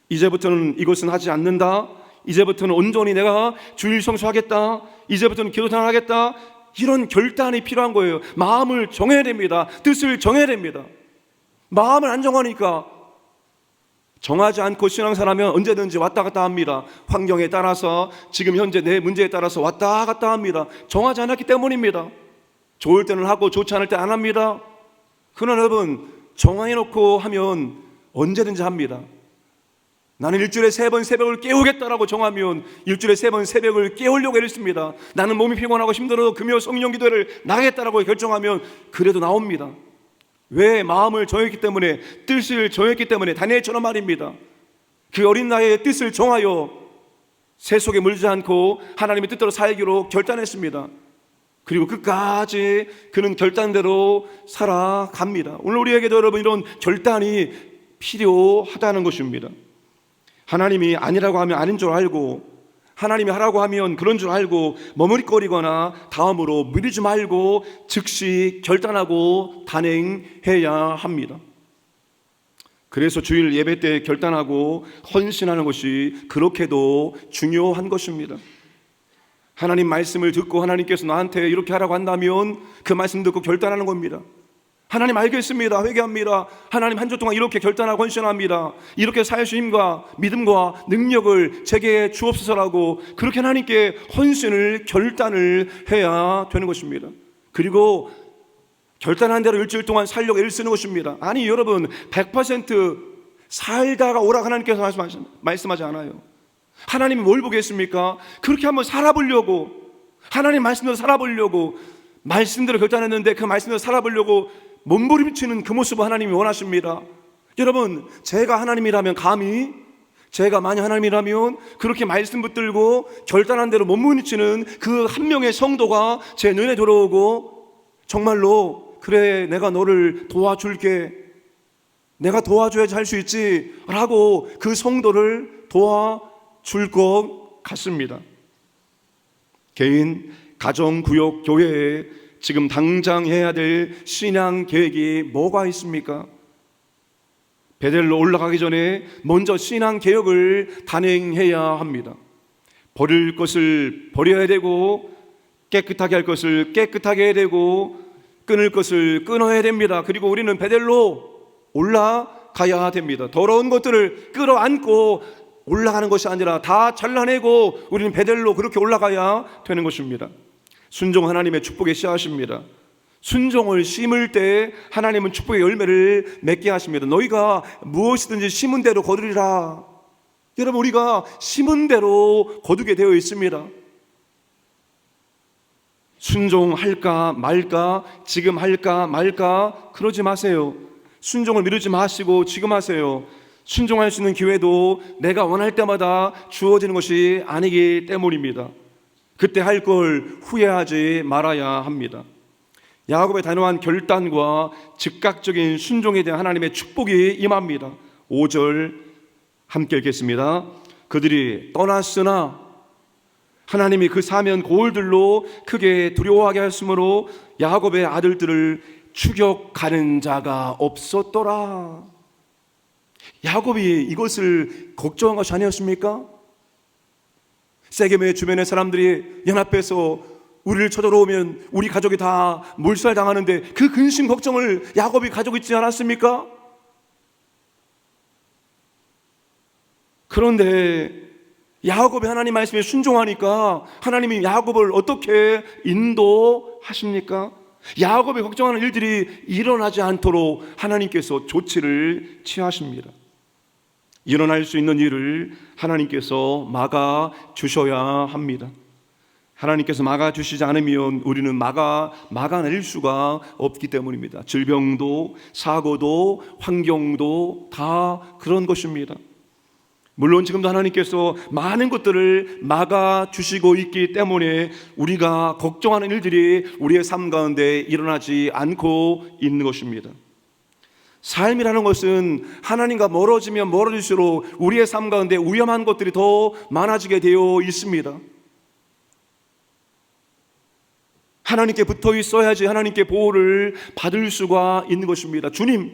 이제부터는 이것은 하지 않는다. 이제부터는 온전히 내가 주일 성수하겠다. 이제부터는 기도단 하겠다. 이런 결단이 필요한 거예요. 마음을 정해야 됩니다. 뜻을 정해야 됩니다. 마음을 안 정하니까, 정하지 않고 신앙생활하면 언제든지 왔다 갔다 합니다. 환경에 따라서, 지금 현재 내 문제에 따라서 왔다 갔다 합니다. 정하지 않았기 때문입니다. 좋을 때는 하고 좋지 않을 때 안 합니다. 그러나 여러분, 정해놓고 하면 언제든지 합니다. 나는 일주일에 3번 새벽을 깨우겠다라고 정하면 일주일에 3번 새벽을 깨우려고 애쓰습니다. 나는 몸이 피곤하고 힘들어도 금요 성령 기도회를 나가겠다라고 결정하면 그래도 나옵니다. 왜? 마음을 정했기 때문에, 뜻을 정했기 때문에. 다니엘처럼 말입니다. 그 어린 나이에 뜻을 정하여 새 속에 물지 않고 하나님의 뜻대로 살기로 결단했습니다. 그리고 끝까지 그는 결단대로 살아갑니다. 오늘 우리에게도 여러분 이런 결단이 필요하다는 것입니다. 하나님이 아니라고 하면 아닌 줄 알고, 하나님이 하라고 하면 그런 줄 알고 머무릿거리거나 다음으로 미루지 말고 즉시 결단하고 단행해야 합니다. 그래서 주일 예배 때 결단하고 헌신하는 것이 그렇게도 중요한 것입니다. 하나님 말씀을 듣고 하나님께서 나한테 이렇게 하라고 한다면 그 말씀 듣고 결단하는 겁니다. 하나님 알겠습니다. 회개합니다. 하나님 한 주 동안 이렇게 결단하고 헌신합니다. 이렇게 살 수 힘과 믿음과 능력을 제게 주옵소서라고 그렇게 하나님께 헌신을, 결단을 해야 되는 것입니다. 그리고 결단한 대로 일주일 동안 살려고 애를 쓰는 것입니다. 아니 여러분, 100% 살다가 오라고 하나님께서 말씀하지 않아요. 하나님이 뭘 보겠습니까? 그렇게 한번 살아보려고, 하나님 말씀대로 살아보려고, 말씀대로 결단했는데 그 말씀대로 살아보려고 몸부림치는 그 모습을 하나님이 원하십니다. 여러분, 제가 하나님이라면, 감히 제가 만약 하나님이라면 그렇게 말씀 붙들고 결단한 대로 몸부림치는 그 한 명의 성도가 제 눈에 들어오고 정말로 그래 내가 너를 도와줄게, 내가 도와줘야지 할 수 있지 라고 그 성도를 도와줄 것 같습니다. 개인, 가정, 구역, 교회에 지금 당장 해야 될 신앙 계획이 뭐가 있습니까? 베델로 올라가기 전에 먼저 신앙 개혁을 단행해야 합니다. 버릴 것을 버려야 되고, 깨끗하게 할 것을 깨끗하게 해야 되고, 끊을 것을 끊어야 됩니다. 그리고 우리는 베델로 올라가야 됩니다. 더러운 것들을 끌어안고 올라가는 것이 아니라 다 잘라내고 우리는 베델로 그렇게 올라가야 되는 것입니다. 순종 하나님의 축복의 씨앗입니다. 순종을 심을 때 하나님은 축복의 열매를 맺게 하십니다. 너희가 무엇이든지 심은 대로 거두리라. 여러분, 우리가 심은 대로 거두게 되어 있습니다. 순종할까 말까, 지금 할까 말까 그러지 마세요. 순종을 미루지 마시고 지금 하세요. 순종할 수 있는 기회도 내가 원할 때마다 주어지는 것이 아니기 때문입니다. 그때 할 걸 후회하지 말아야 합니다. 야곱의 단호한 결단과 즉각적인 순종에 대한 하나님의 축복이 임합니다. 5절 함께 읽겠습니다. 그들이 떠났으나 하나님이 그 사면 고을들로 크게 두려워하게 하였으므로 야곱의 아들들을 추격하는 자가 없었더라. 야곱이 이것을 걱정한 것이 아니었습니까? 세겜의 주변의 사람들이 연합해서 우리를 쳐들어오면 우리 가족이 다 몰살당하는데 그 근심 걱정을 야곱이 가지고 있지 않았습니까? 그런데 야곱이 하나님 말씀에 순종하니까 하나님이 야곱을 어떻게 인도하십니까? 야곱이 걱정하는 일들이 일어나지 않도록 하나님께서 조치를 취하십니다. 일어날 수 있는 일을 하나님께서 막아주셔야 합니다. 하나님께서 막아주시지 않으면 우리는 막아낼 수가 없기 때문입니다. 질병도 사고도 환경도 다 그런 것입니다. 물론 지금도 하나님께서 많은 것들을 막아주시고 있기 때문에 우리가 걱정하는 일들이 우리의 삶 가운데 일어나지 않고 있는 것입니다. 삶이라는 것은 하나님과 멀어지면 멀어질수록 우리의 삶 가운데 위험한 것들이 더 많아지게 되어 있습니다. 하나님께 붙어 있어야지 하나님께 보호를 받을 수가 있는 것입니다. 주님,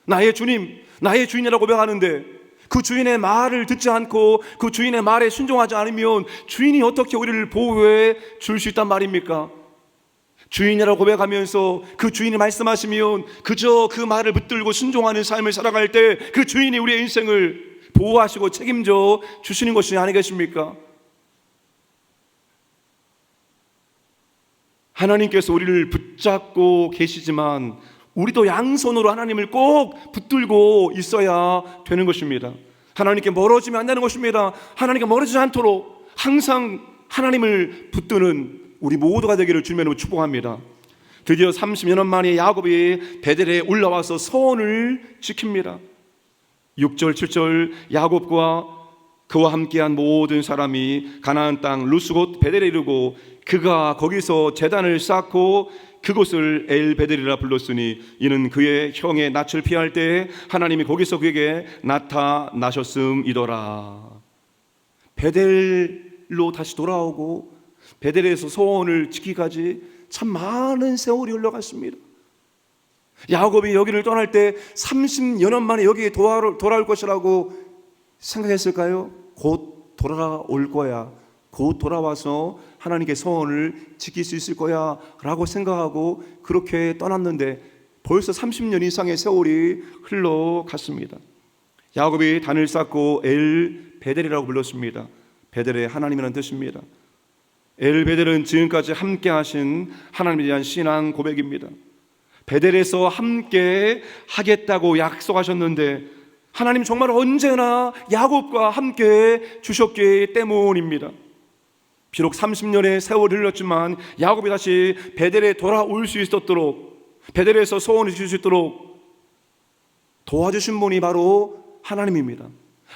나의 주인이라고 고백하는데 그 주인의 말을 듣지 않고 그 주인의 말에 순종하지 않으면 주인이 어떻게 우리를 보호해 줄 수 있단 말입니까? 주인이라고 고백하면서 그 주인이 말씀하시면 그저 그 말을 붙들고 순종하는 삶을 살아갈 때 그 주인이 우리의 인생을 보호하시고 책임져 주시는 것이 아니겠습니까? 하나님께서 우리를 붙잡고 계시지만 우리도 양손으로 하나님을 꼭 붙들고 있어야 되는 것입니다. 하나님께 멀어지면 안 되는 것입니다. 하나님께 멀어지지 않도록 항상 하나님을 붙드는 우리 모두가 되기를 주님으로 축복합니다. 드디어 30여 년 만에 야곱이 베델에 올라와서 서원을 지킵니다. 6절 7절 야곱과 그와 함께한 모든 사람이 가나안 땅 루스 곧 베델에 이르고 그가 거기서 제단을 쌓고 그곳을 엘베델이라 불렀으니 이는 그의 형의 낯을 피할 때에 하나님이 거기서 그에게 나타나셨음이더라. 베델로 다시 돌아오고 베델에서 소원을 지키기까지 참 많은 세월이 흘러갔습니다. 야곱이 여기를 떠날 때 30여 년 만에 여기에 돌아올 것이라고 생각했을까요? 곧 돌아올 거야. 곧 돌아와서 하나님께 소원을 지킬 수 있을 거야 라고 생각하고 그렇게 떠났는데 벌써 30년 이상의 세월이 흘러갔습니다. 야곱이 단을 쌓고 엘베델이라고 불렀습니다. 베델의 하나님이라는 뜻입니다. 엘베델은 지금까지 함께 하신 하나님에 대한 신앙 고백입니다. 베델에서 함께 하겠다고 약속하셨는데 하나님 정말 언제나 야곱과 함께 주셨기 때문입니다. 비록 30년의 세월이 흘렀지만 야곱이 다시 베델에 돌아올 수 있었도록 베델에서 소원을 지킬 수 있도록 도와주신 분이 바로 하나님입니다.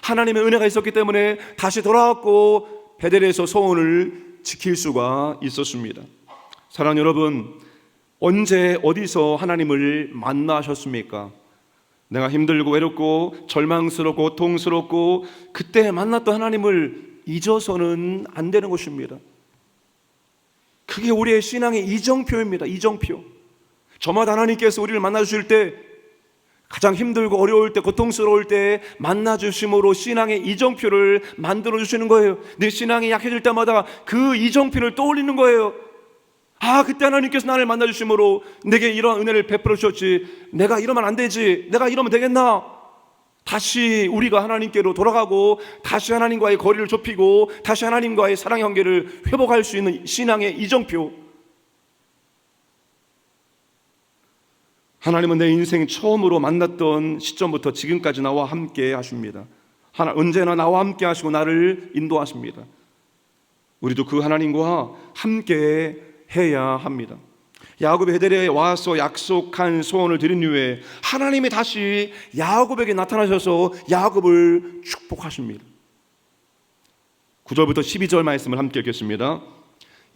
하나님의 은혜가 있었기 때문에 다시 돌아왔고 베델에서 소원을 지킬 수가 있었습니다. 사랑하는 여러분, 언제 어디서 하나님을 만나셨습니까? 내가 힘들고 외롭고 절망스럽고 고통스럽고 그때 만났던 하나님을 잊어서는 안 되는 것입니다. 그게 우리의 신앙의 이정표입니다. 이정표. 저마다 하나님께서 우리를 만나주실 때, 가장 힘들고 어려울 때, 고통스러울 때 만나주심으로 신앙의 이정표를 만들어주시는 거예요. 내 신앙이 약해질 때마다 그 이정표를 떠올리는 거예요. 아, 그때 하나님께서 나를 만나주심으로 내게 이런 은혜를 베풀어 주셨지, 내가 이러면 안 되지, 내가 이러면 되겠나. 다시 우리가 하나님께로 돌아가고 다시 하나님과의 거리를 좁히고 다시 하나님과의 사랑 관계를 회복할 수 있는 신앙의 이정표. 하나님은 내 인생 처음으로 만났던 시점부터 지금까지 나와 함께 하십니다. 언제나 나와 함께 하시고 나를 인도하십니다. 우리도 그 하나님과 함께 해야 합니다. 야곱이 베델에 와서 약속한 소원을 드린 이후에 하나님이 다시 야곱에게 나타나셔서 야곱을 축복하십니다. 9절부터 12절 말씀을 함께 읽겠습니다.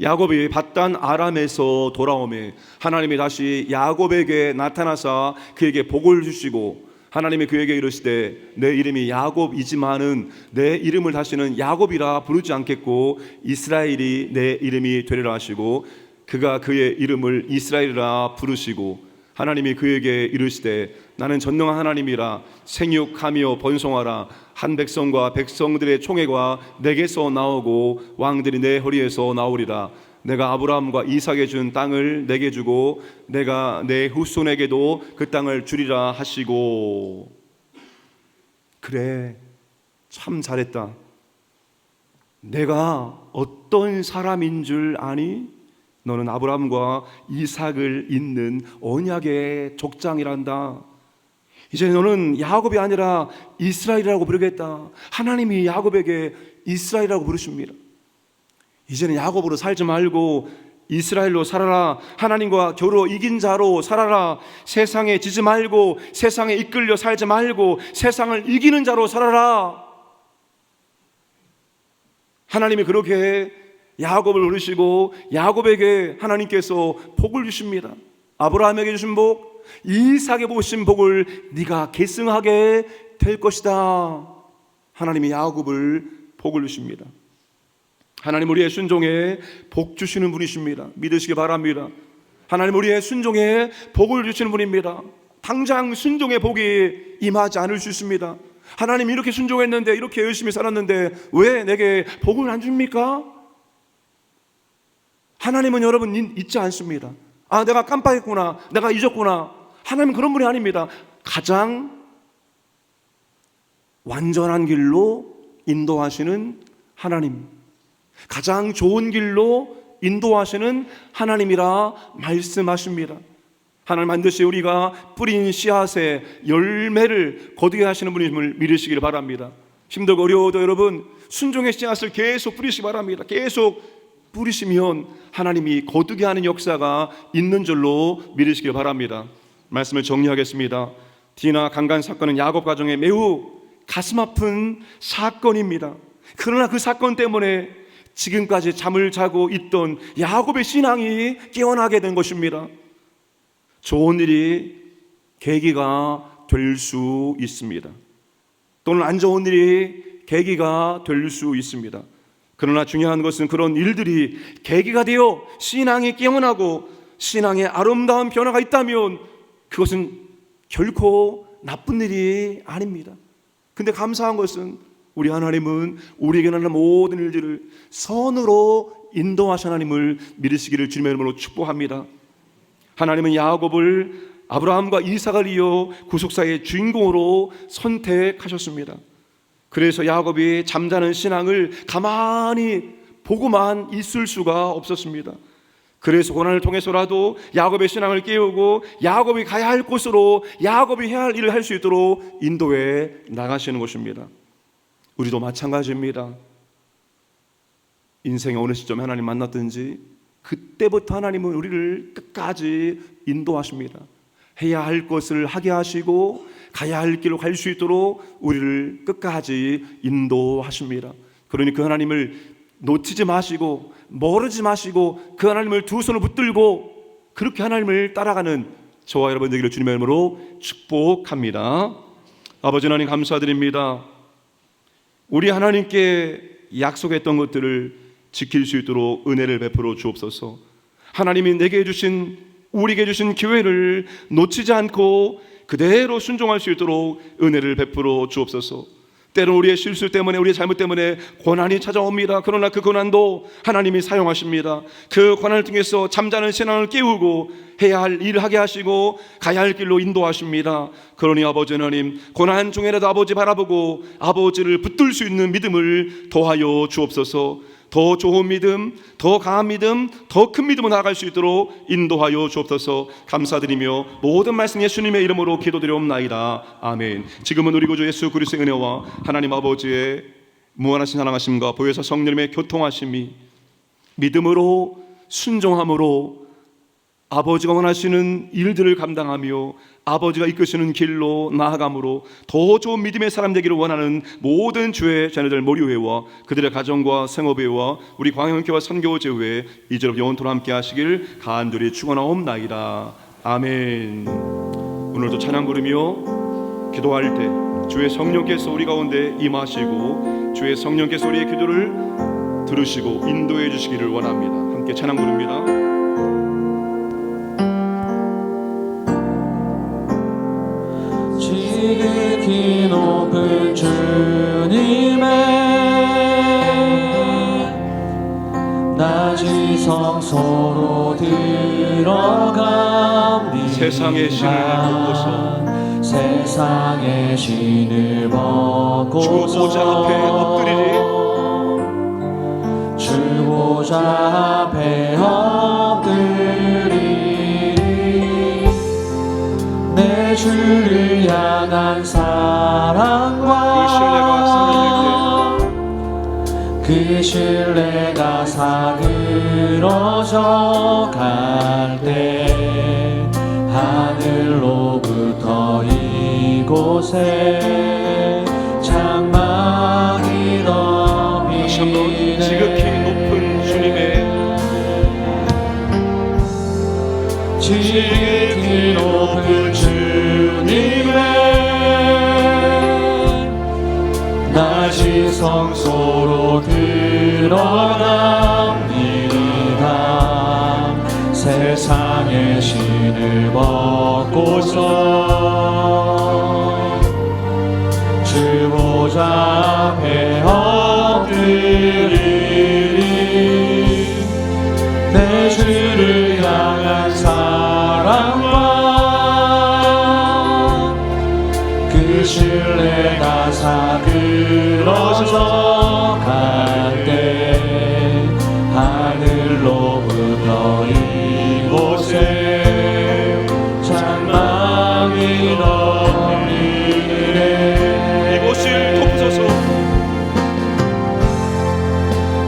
야곱이 밧단 아람에서 돌아오매 하나님이 다시 야곱에게 나타나사 그에게 복을 주시고, 하나님이 그에게 이르시되 내 이름이 야곱이지만은 내 이름을 다시는 야곱이라 부르지 않겠고 이스라엘이 내 이름이 되리라 하시고, 그가 그의 이름을 이스라엘이라 부르시고, 하나님이 그에게 이르시되 나는 전능한 하나님이라 생육하며 번성하라. 한 백성과 백성들의 총회가 내게서 나오고 왕들이 내 허리에서 나오리라. 내가 아브라함과 이삭에 준 땅을 내게 주고 내가 내 후손에게도 그 땅을 주리라 하시고. 그래, 참 잘했다. 내가 어떤 사람인 줄 아니? 너는 아브라함과 이삭을 잇는 언약의 족장이란다. 이제 너는 야곱이 아니라 이스라엘이라고 부르겠다. 하나님이 야곱에게 이스라엘이라고 부르십니다. 이제는 야곱으로 살지 말고 이스라엘로 살아라. 하나님과 겨루 이긴 자로 살아라. 세상에 지지 말고 세상에 이끌려 살지 말고 세상을 이기는 자로 살아라. 하나님이 그렇게 야곱을 부르시고 야곱에게 하나님께서 복을 주십니다. 아브라함에게 주신 복, 이삭에게 주신 복을 네가 계승하게 될 것이다. 하나님이 야곱을 복을 주십니다. 하나님 우리의 순종에 복 주시는 분이십니다. 믿으시기 바랍니다. 하나님 우리의 순종에 복을 주시는 분입니다. 당장 순종의 복이 임하지 않을 수 있습니다. 하나님 이렇게 순종했는데, 이렇게 열심히 살았는데 왜 내게 복을 안 줍니까? 하나님은 여러분 잊지 않습니다. 아, 내가 깜빡했구나, 내가 잊었구나. 하나님은 그런 분이 아닙니다. 가장 완전한 길로 인도하시는 하나님, 가장 좋은 길로 인도하시는 하나님이라 말씀하십니다. 하나님 반드시 우리가 뿌린 씨앗의 열매를 거두게 하시는 분임을 믿으시길 바랍니다. 힘들고 어려워도 여러분 순종의 씨앗을 계속 뿌리시기 바랍니다. 계속 뿌리시면 하나님이 거두게 하는 역사가 있는 줄로 믿으시길 바랍니다. 말씀을 정리하겠습니다. 디나 강간 사건은 야곱 가정에 매우 가슴 아픈 사건입니다. 그러나 그 사건 때문에 지금까지 잠을 자고 있던 야곱의 신앙이 깨어나게 된 것입니다. 좋은 일이 계기가 될 수 있습니다. 또는 안 좋은 일이 계기가 될 수 있습니다. 그러나 중요한 것은 그런 일들이 계기가 되어 신앙이 깨어나고 신앙에 아름다운 변화가 있다면 그것은 결코 나쁜 일이 아닙니다. 근데 감사한 것은 우리 하나님은 우리에게 나는 모든 일들을 선으로 인도하신 하나님을 믿으시기를 주님의 이름으로 축복합니다. 하나님은 야곱을 아브라함과 이삭을 이어 구속사의 주인공으로 선택하셨습니다. 그래서 야곱이 잠자는 신앙을 가만히 보고만 있을 수가 없었습니다. 그래서 고난을 통해서라도 야곱의 신앙을 깨우고 야곱이 가야 할 곳으로 야곱이 해야 할 일을 할 수 있도록 인도해 나가시는 것입니다. 우리도 마찬가지입니다. 인생의 어느 시점에 하나님 만났든지 그때부터 하나님은 우리를 끝까지 인도하십니다. 해야 할 것을 하게 하시고 가야 할 길로 갈 수 있도록 우리를 끝까지 인도하십니다. 그러니 그 하나님을 놓치지 마시고 멀어지지 마시고 그 하나님을 두 손을 붙들고 그렇게 하나님을 따라가는 저와 여러분 되기를 주님의 이름으로 축복합니다. 아버지 하나님 감사드립니다. 우리 하나님께 약속했던 것들을 지킬 수 있도록 은혜를 베풀어 주옵소서. 하나님이 내게 주신, 우리에게 주신 기회를 놓치지 않고 그대로 순종할 수 있도록 은혜를 베풀어 주옵소서. 때로 우리의 실수 때문에, 우리의 잘못 때문에 고난이 찾아옵니다. 그러나 그 고난도 하나님이 사용하십니다. 그 고난을 통해서 잠자는 신앙을 깨우고 해야 할 일을 하게 하시고 가야 할 길로 인도하십니다. 그러니 아버지 하나님, 고난 중에라도 아버지 바라보고 아버지를 붙들 수 있는 믿음을 더하여 주옵소서. 더 좋은 믿음, 더 강한 믿음, 더 큰 믿음으로 나아갈 수 있도록 인도하여 주옵소서. 감사드리며 모든 말씀 예수님의 이름으로 기도드려옵나이다. 아멘. 지금은 우리 구주 예수 그리스도의 은혜와 하나님 아버지의 무한하신 사랑하심과 보혜사 성령님의 교통하심이 믿음으로 순종함으로 아버지가 원하시는 일들을 감당하며 아버지가 이끄시는 길로 나아감으로 더 좋은 믿음의 사람 되기를 원하는 모든 주의 자녀들 모리회와 그들의 가정과 생업회와 우리 광영교와 선교제회 이제로 영원토록 함께 하시길 간절히 축원하옵나이다. 아멘. 오늘도 찬양 부르며 기도할 때 주의 성령께서 우리 가운데 임하시고 주의 성령께서 우리의 기도를 들으시고 인도해 주시기를 원합니다. 함께 찬양 부릅니다. 지극히 높은 주님의 낮은 성소로 들어갑니다. 세상의 신을 벗고서 세상의 신을 벗고서 주 보좌 앞에 엎드리리. 주 보좌 앞에 엎드리리. 내 주를 향한 사랑과 그 신뢰가 사그러져 갈 때 하늘로부터 이곳에 장막이 다시 한번 지극히 높은 지극히 높은 주님의 낮은 성소로 들어갑니다. 세상의 신을 벗고서 주 보좌 앞에 엎드리리. 내 주를 향한 사랑과 그 신뢰가 사그러져 갈 때 하늘로부터 이곳에 장막이 넘기네. 이곳을 덮으소서.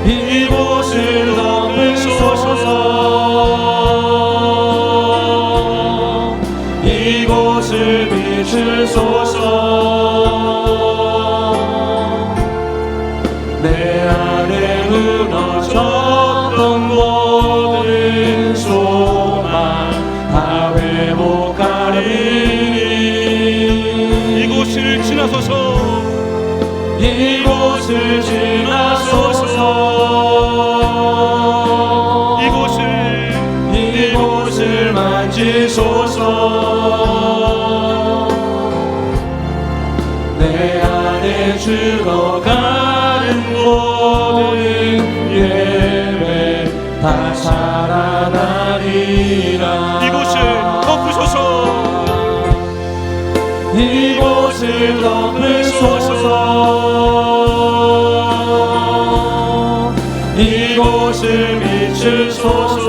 이곳을 덮으소서. 이곳을 비추소서. 내 안에 무너졌던 모든 소망 다 회복하리니. 이곳을 지나소서. 이곳을 지나소서. 이곳을 만지소서. 내 안에 죽어가는 모든 예배 다 살아나리라. 이곳을 덮으소서. 이곳을 덮으소서. 이곳을 비추소서.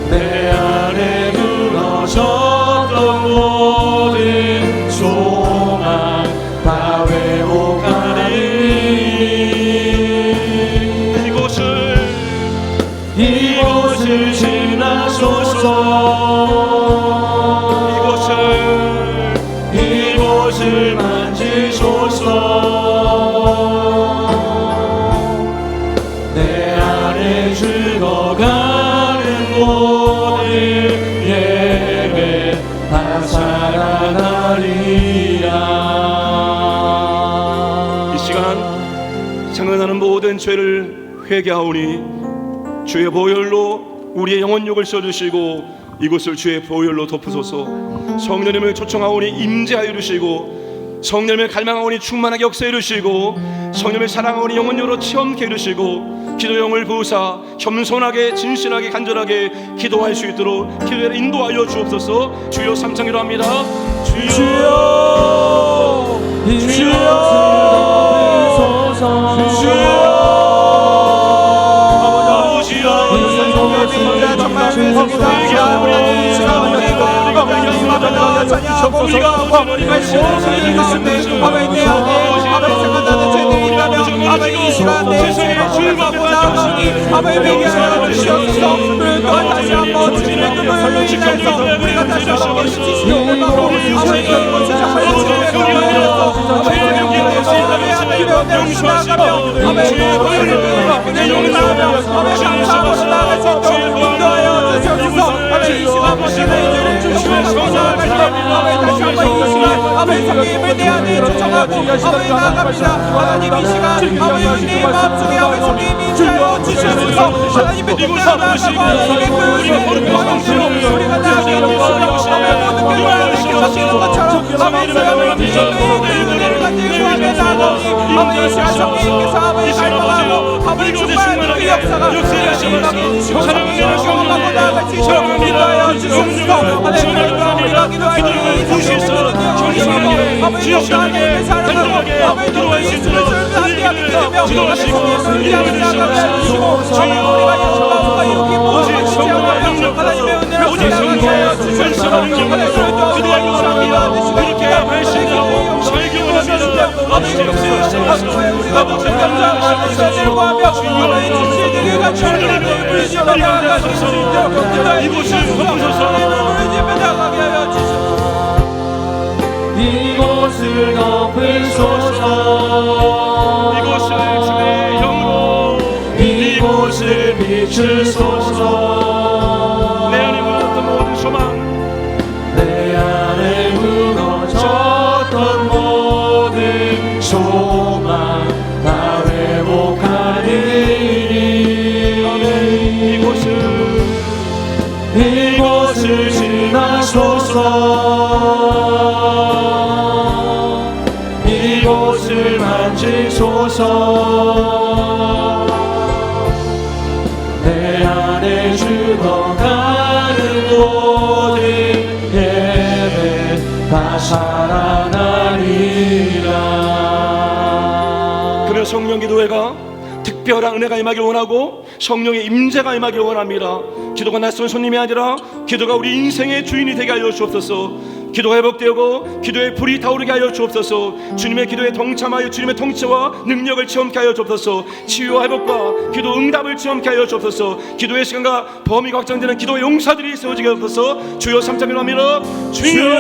내 안에 무너졌던 모든 소망 다 회복하리니. 이곳을 지나소서. 이곳을 만지소서. 내 안에 죽어가는 모든 예배 다 살아나리라. 이 시간 생각나는 모든 죄를 회개하오니 주의 보혈로 우리의 영혼욕을 써주시고 이곳을 주의 보혈로 덮으소서. 성령님을 초청하오니 임재하여 주시고 성령님을 갈망하오니 충만하게 역사해 주시고 성령님을 사랑하오니 영혼욕으로 체험케 해 주시고 기도형을 부으사 겸손하게 진실하게 간절하게 기도할 수 있도록 기도에 인도하여 주옵소서. 주여 삼창기로 합니다. 주여 성령님을 내 안에 초청하고 나갑니다. 하나님 이 시간 하나님 마음속에 성령님이 임재하여 주시옵소서. 하나님의 뜻대로 나아가고 하나님의 교회를 방향으로 우리가 나아가게 해주시며 모든 교회를 지켜주시는 것처럼 하나님의 은혜를 가지고 구하며 나아가니 아버지 이 시간 성령님께서 아버지 갈망하고 아버지 충만한 그 역사가 일어나게 해주시고 성령님을 경험하고 나아갈 수 있도록 기도하여 주시옵소서. 하나님의 우리가 기도할 때 아버지 하나님의 사랑으로 아버지 예수를 함께 하게 되며 예수를 위하여 나아가게 해주시고 우리가 영광과 여기 모든 시험을 하나님의 은혜로 살아가게 하여 주시옵소서. 하나님을 도와주시고 이렇게 하시고 아버지 우리가 모든 감사하고 은혜를 구하며 아버지 주시되게 간절하게 부르시며 나아갈 수 있도록 이곳을 덮으소서. 나가게 하여 주시옵소서. 이곳을 덮으소서. 이곳을 주의 영으로 이곳을 비추소서. 내 안에 무너졌던 모든 소망 내 안에 무너졌던 모든 소망 다 회복하리니 이곳을 지나소서. 이곳을 만지소서. 내 안에 죽어가는 모든 예배 다 살아나리라. 그러면 성령 기도회가 특별한 은혜가 임하길 원하고 성령의 임재가 임하길 원합니다. 기도가 낯선 손님이 아니라 기도가 우리 인생의 주인이 되게 하여 주옵소서. 기도가 회복되고 기도의 불이 타오르게 하여 주옵소서. 주님의 기도에 동참하여 주님의 통치와 능력을 체험케 하여 주옵소서. 치유와 회복과 기도 응답을 체험케 하여 주옵소서. 기도의 시간과 범위가 확장되는 기도의 용사들이 세워지게 하옵소서. 주여 삼창기로 합니다. 주여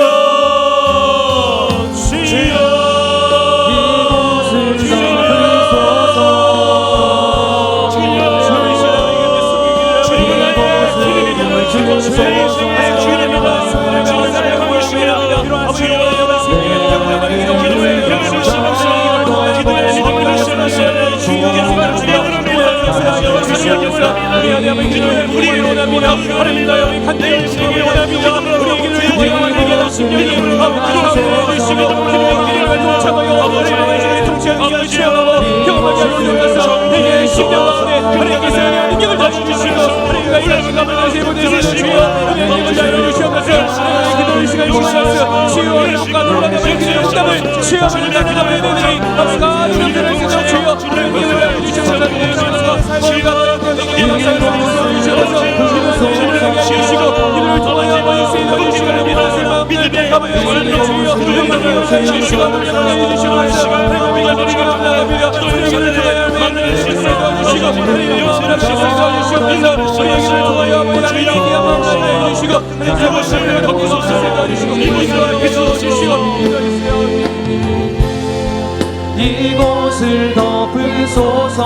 이곳을 덮으소서.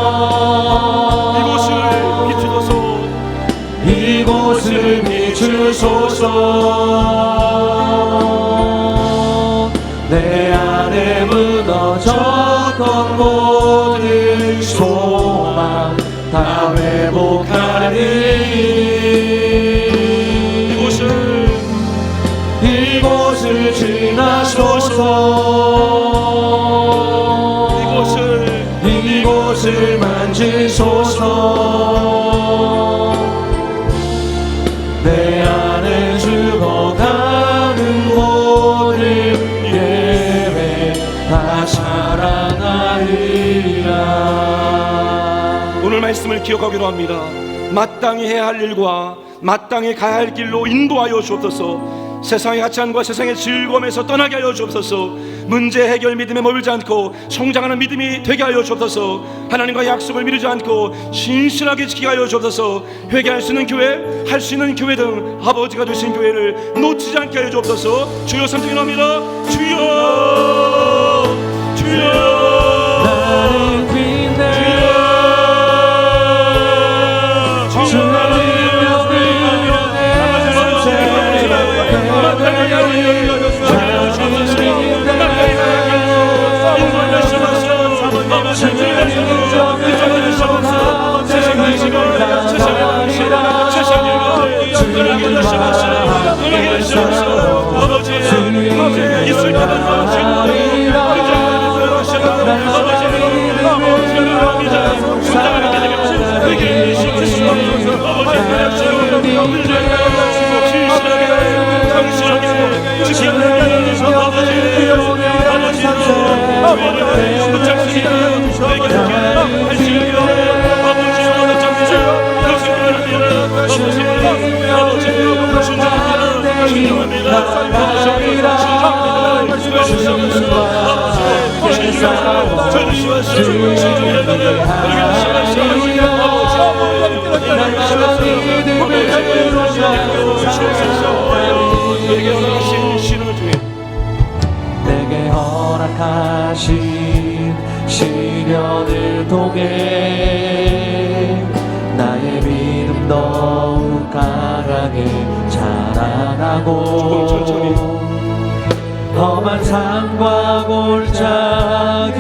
이곳을 비추소서. 이곳을 비추소서. 내 안에 무너졌던 모든 소망 다 회복하리. 이곳을 지나소서. 이곳을 만지소서. 내 안에 죽어가는 모든 예배 다 사랑하리라. 오늘 말씀을 기억하기로 합니다. 마땅히 해야 할 일과 마땅히 가야 할 길로 인도하여 주옵소서. 세상의 하찮과 세상의 즐거움에서 떠나게 하여 주옵소서. 문제 해결 믿음에 머물지 않고 성장하는 믿음이 되게 하여 주옵소서. 하나님과 약속을 미루지 않고 신실하게 지키게 하여 주옵소서. 회개할 수 있는 교회, 할 수 있는 교회 등 아버지가 되신 교회를 놓치지 않게 하여 주옵소서. 주여 삼층 기도합니다. 주여, 주여. 나를 빛내 내게 허락하신 시련을 통해 나의 믿음 더욱 강하게 자라나고 험한 산과 골짜기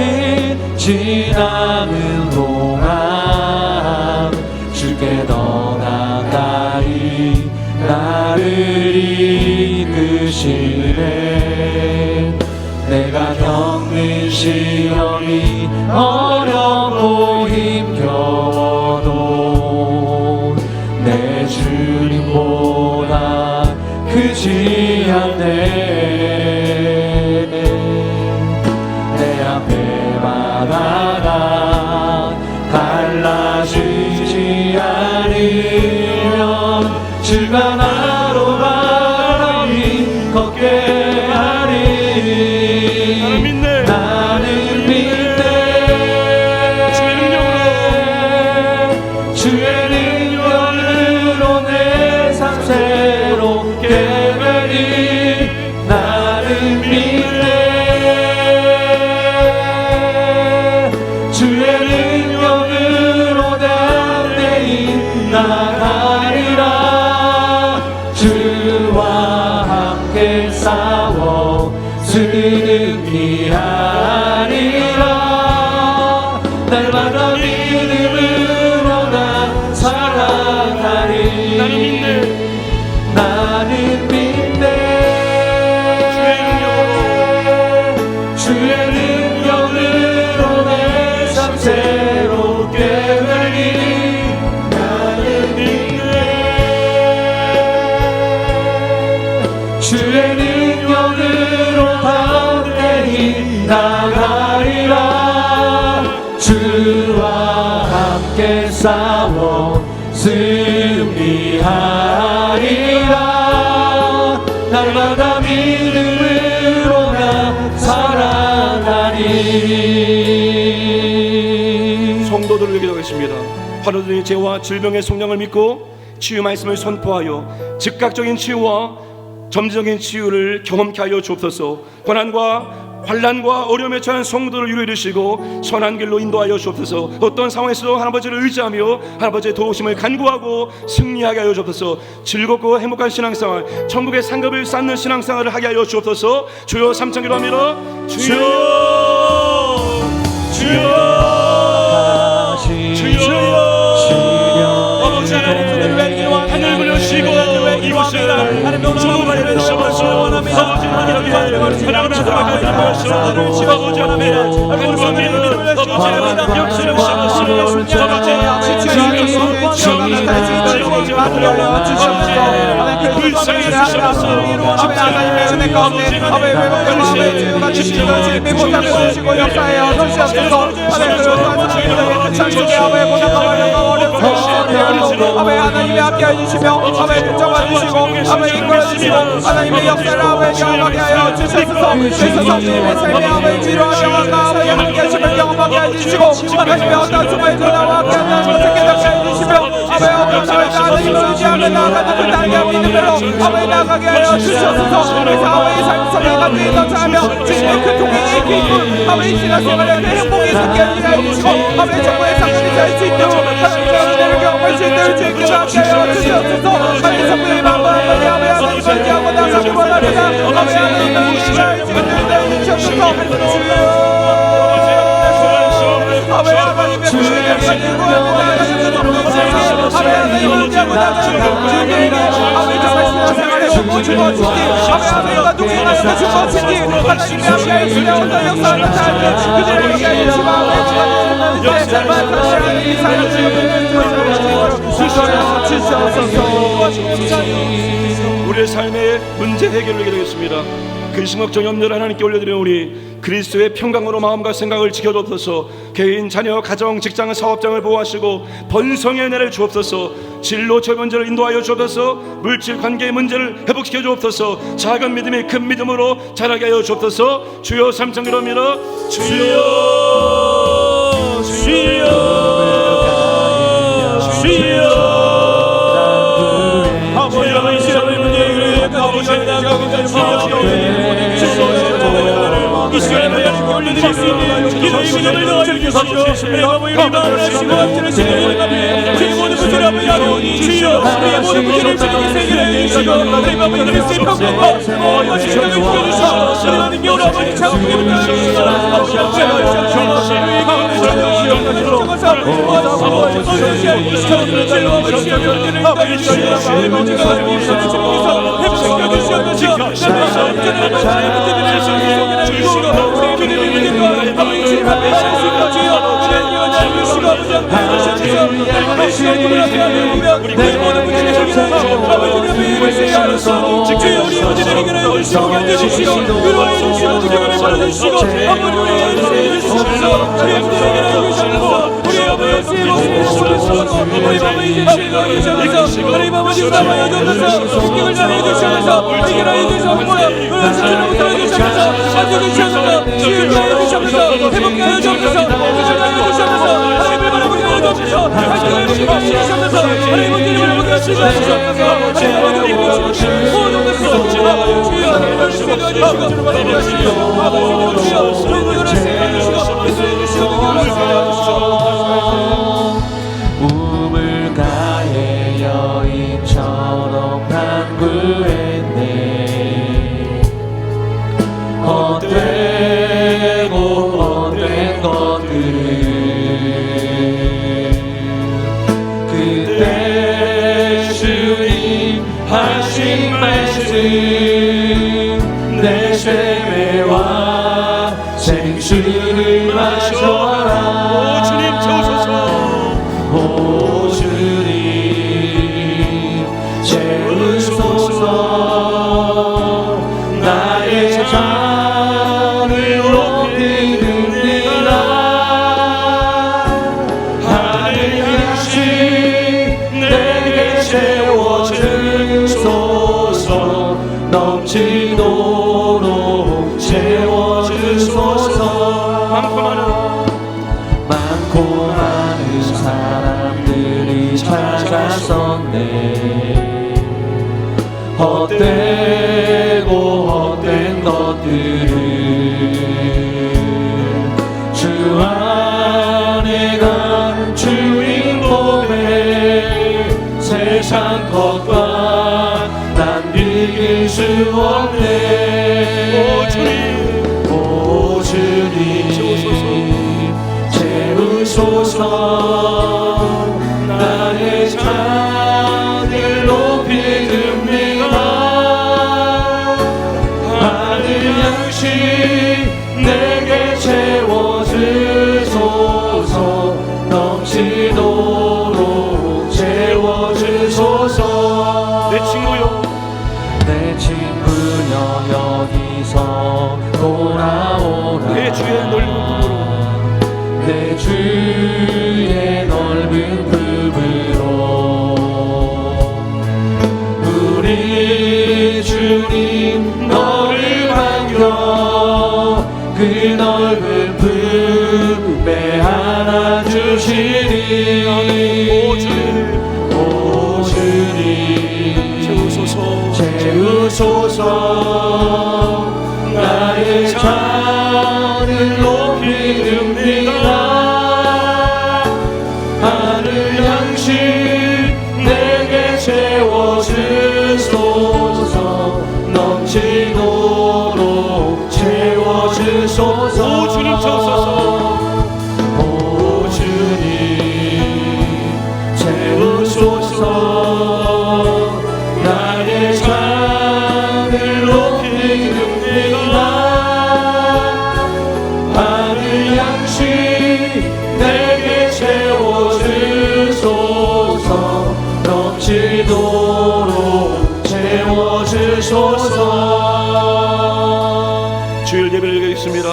지나는 동안 주께 더 가까이 나를 이끄시네. 내가 겪는 시험이 어렵고 힘겨워도 내 주님보다 크지 않네. 내 앞에 바다가 갈라지지 않으면 주가 나로 바람이 걷게 하리. 나는 믿네. 주의 능력으로 내 삶 새롭게 되리. 나는 믿네. 주의 능력으로 담대히 나가리라. 주와 함께 싸워 승리하리라. 날마다 믿음으로 나 살아가리. 나는 믿네. 주의 능력으로 내 삶 새롭게 되리. 나는 믿네. 주의 능력으로 담대히 나가리라. 주와 함께 싸워 승리하리라. 날마다 믿음으로 나 살아가리. 성도들을 기도하겠습니다. 환우들의 죄와 질병의 속량을 믿고 치유 말씀을 선포하여 즉각적인 치유와 점진적인 치유를 경험케 하여 주옵소서. 고난과 환난과 어려움에 처한 성도를 위로 이루시고 선한 길로 인도하여 주옵소서. 어떤 상황에서도 할아버지를 의지하며 할아버지의 도우심을 간구하고 승리하게 하여 주옵소서. 즐겁고 행복한 신앙생활, 천국의 상급을 쌓는 신앙생활을 하게 하여 주옵소서. 주여 삼창 기도합니다. 주여 주여 주여 아버지 하나님 하늘 부르시고 이곳을 주님을 주셔서 아버지 하나님께 하나님의 사랑을 담으셔서 아버지 앞에 간구합니다. 아버지 역사를 주셔서 아버지 불쌍히 주셔서 하나님의 가운데 아버지 회복의 지혜가 주시고 주님이 보살펴주시고 역사하여 주시옵소서. 하나님 천국의 아버지 보살펴주시고 어렵고 아버지 하나님이 함께해 주시며 아버지 붙잡아 주시고 아버지 이끌어 주시고 하나님의 역사를 아버지 경험하게 하여 주시옵소서. 주셔서 주님의 삶의 아버지 지루하며 아버지 함께해 주시며 경험하게 해주시고 하나님의 어떤 순간에도 나와 함께하는 것을 깨닫게 해주시며 아버지 어떤 사람이 하나님을 의지하며 나아가는 그 달걀 믿음으로 아버지 나아가게 하여 주시옵소서. 그래서 아버지 삶 속에 가득히 넘쳐하며 주님의 그 통행의 기쁨 아버지 신앙생활에 행복이 있게 해주시고 아버지 정부의 상급이 될 수 있도록 하나님의 은혜를 경험할 수 있도록 주님께서 함께하여 주시옵소서. 하나님 성부의 마음과 아버지 하나님을 의지하고 나아가기 원합니다. 아버지 하나님의 의지를 지금 주시옵소서. 아버지 하나님의 주님을 가지고 하나님을 의지하고 나아가는 주님에게 아버지 정말 신앙생활에 복 주어주시니 아버지 하나님과 동행하여 주어주시니 하나님의 함께해 주시며 어떤 역사를 나타내는 그들을 함께해 주시고 아버지 하나님의 삶을 주시옵소서. 우리의 삶의 문제 해결을 기도하겠습니다. 근심 걱정 염려를 하나님께 올려드리는 우리 그리스도의 평강으로 마음과 생각을 지켜주옵소서. 개인, 자녀, 가정, 직장, 사업장을 보호하시고 번성의 은혜를 주옵소서. 진로 저변제를 인도하여 주옵소서. 물질 관계의 문제를 회복시켜 주옵소서. 작은 믿음이 큰 믿음으로 자라게 하여 주옵소서. 주여 삼창 기도합니다. 주여 주여 주여 아버지 이 시간의 문제를 이 시간에 하나님께 올려드릴 수 있는 기도의 믿음을 넣어주시옵소서. 내가 우리 마음을 하시고 앞뒤를 지키는 가운데 주의 모든 문제를 아버지하고 주여 우리의 모든 문제를 주님이 해결해 주시고 우리 마음을 그리스도의 평강과 모든 시간을 주셔주시고 하나님 겨울 아버지 자국에 붙여주시고 우물가의 여인처럼 간구했네. 헛되고 헛된 것들을 그때 주님 하신 말씀 내 세매와 생수를 마셔라. 오 주님 채우소서. 오 주님 채우소서. 나의 잔을 높이 듭니다. 하늘 양식 내게 채워주소서. 넘치도록 채워주소서. 많고 많은 사람들이 찾아섰네. 헛되고 헛된 것들을 것과 난 비길 수 없네. 오 주님 채우소서. 나의 잔을 높이 듭니다. 하늘 양식 내게 채워주소서. 넘치도록 채워주소서. 내 친구요, 내 친구여 여기서 돌아오라. 내 주의 넓은 품으로, 내 주의 넓은 품으로. 우리 주님 너를 반겨 그 넓은 품에 안아주시리. 오 주님 채우소서. 나의 잔을 높이 듭니다. 하늘 양식 내게 채워주소서. 넘치도록 채워주소서. 오 주님 채우소서. 오 주님 채우소서. 나의 잔을 높이 듭니다. 하늘 양식 내게 채워주소서. 넘치도록 채워주소서. 주일 예배를 드리겠습니다.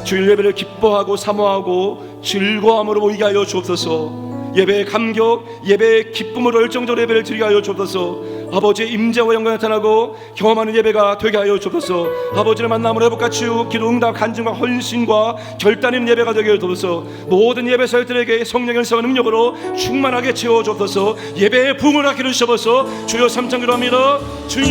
주일 예배를 기뻐하고 사모하고 즐거움으로 모이게 하여 주옵소서. 예배의 감격, 예배의 기쁨으로 열정적으로 예배를 드리게 하여 주옵소서. 아버지의 임재와 영광이 나타나고 경험하는 예배가 되게 하여 주옵소서. 아버지를 만남으로 회복과 치유, 기도 응답, 간증과 헌신과 결단 있는 예배가 되게 하여 주옵소서. 모든 예배 사역들에게 성령의 은사와 능력으로 충만하게 채워 주옵소서. 예배의 부흥을 하게 해주셔서 주여 삼창 기도합니다. 주여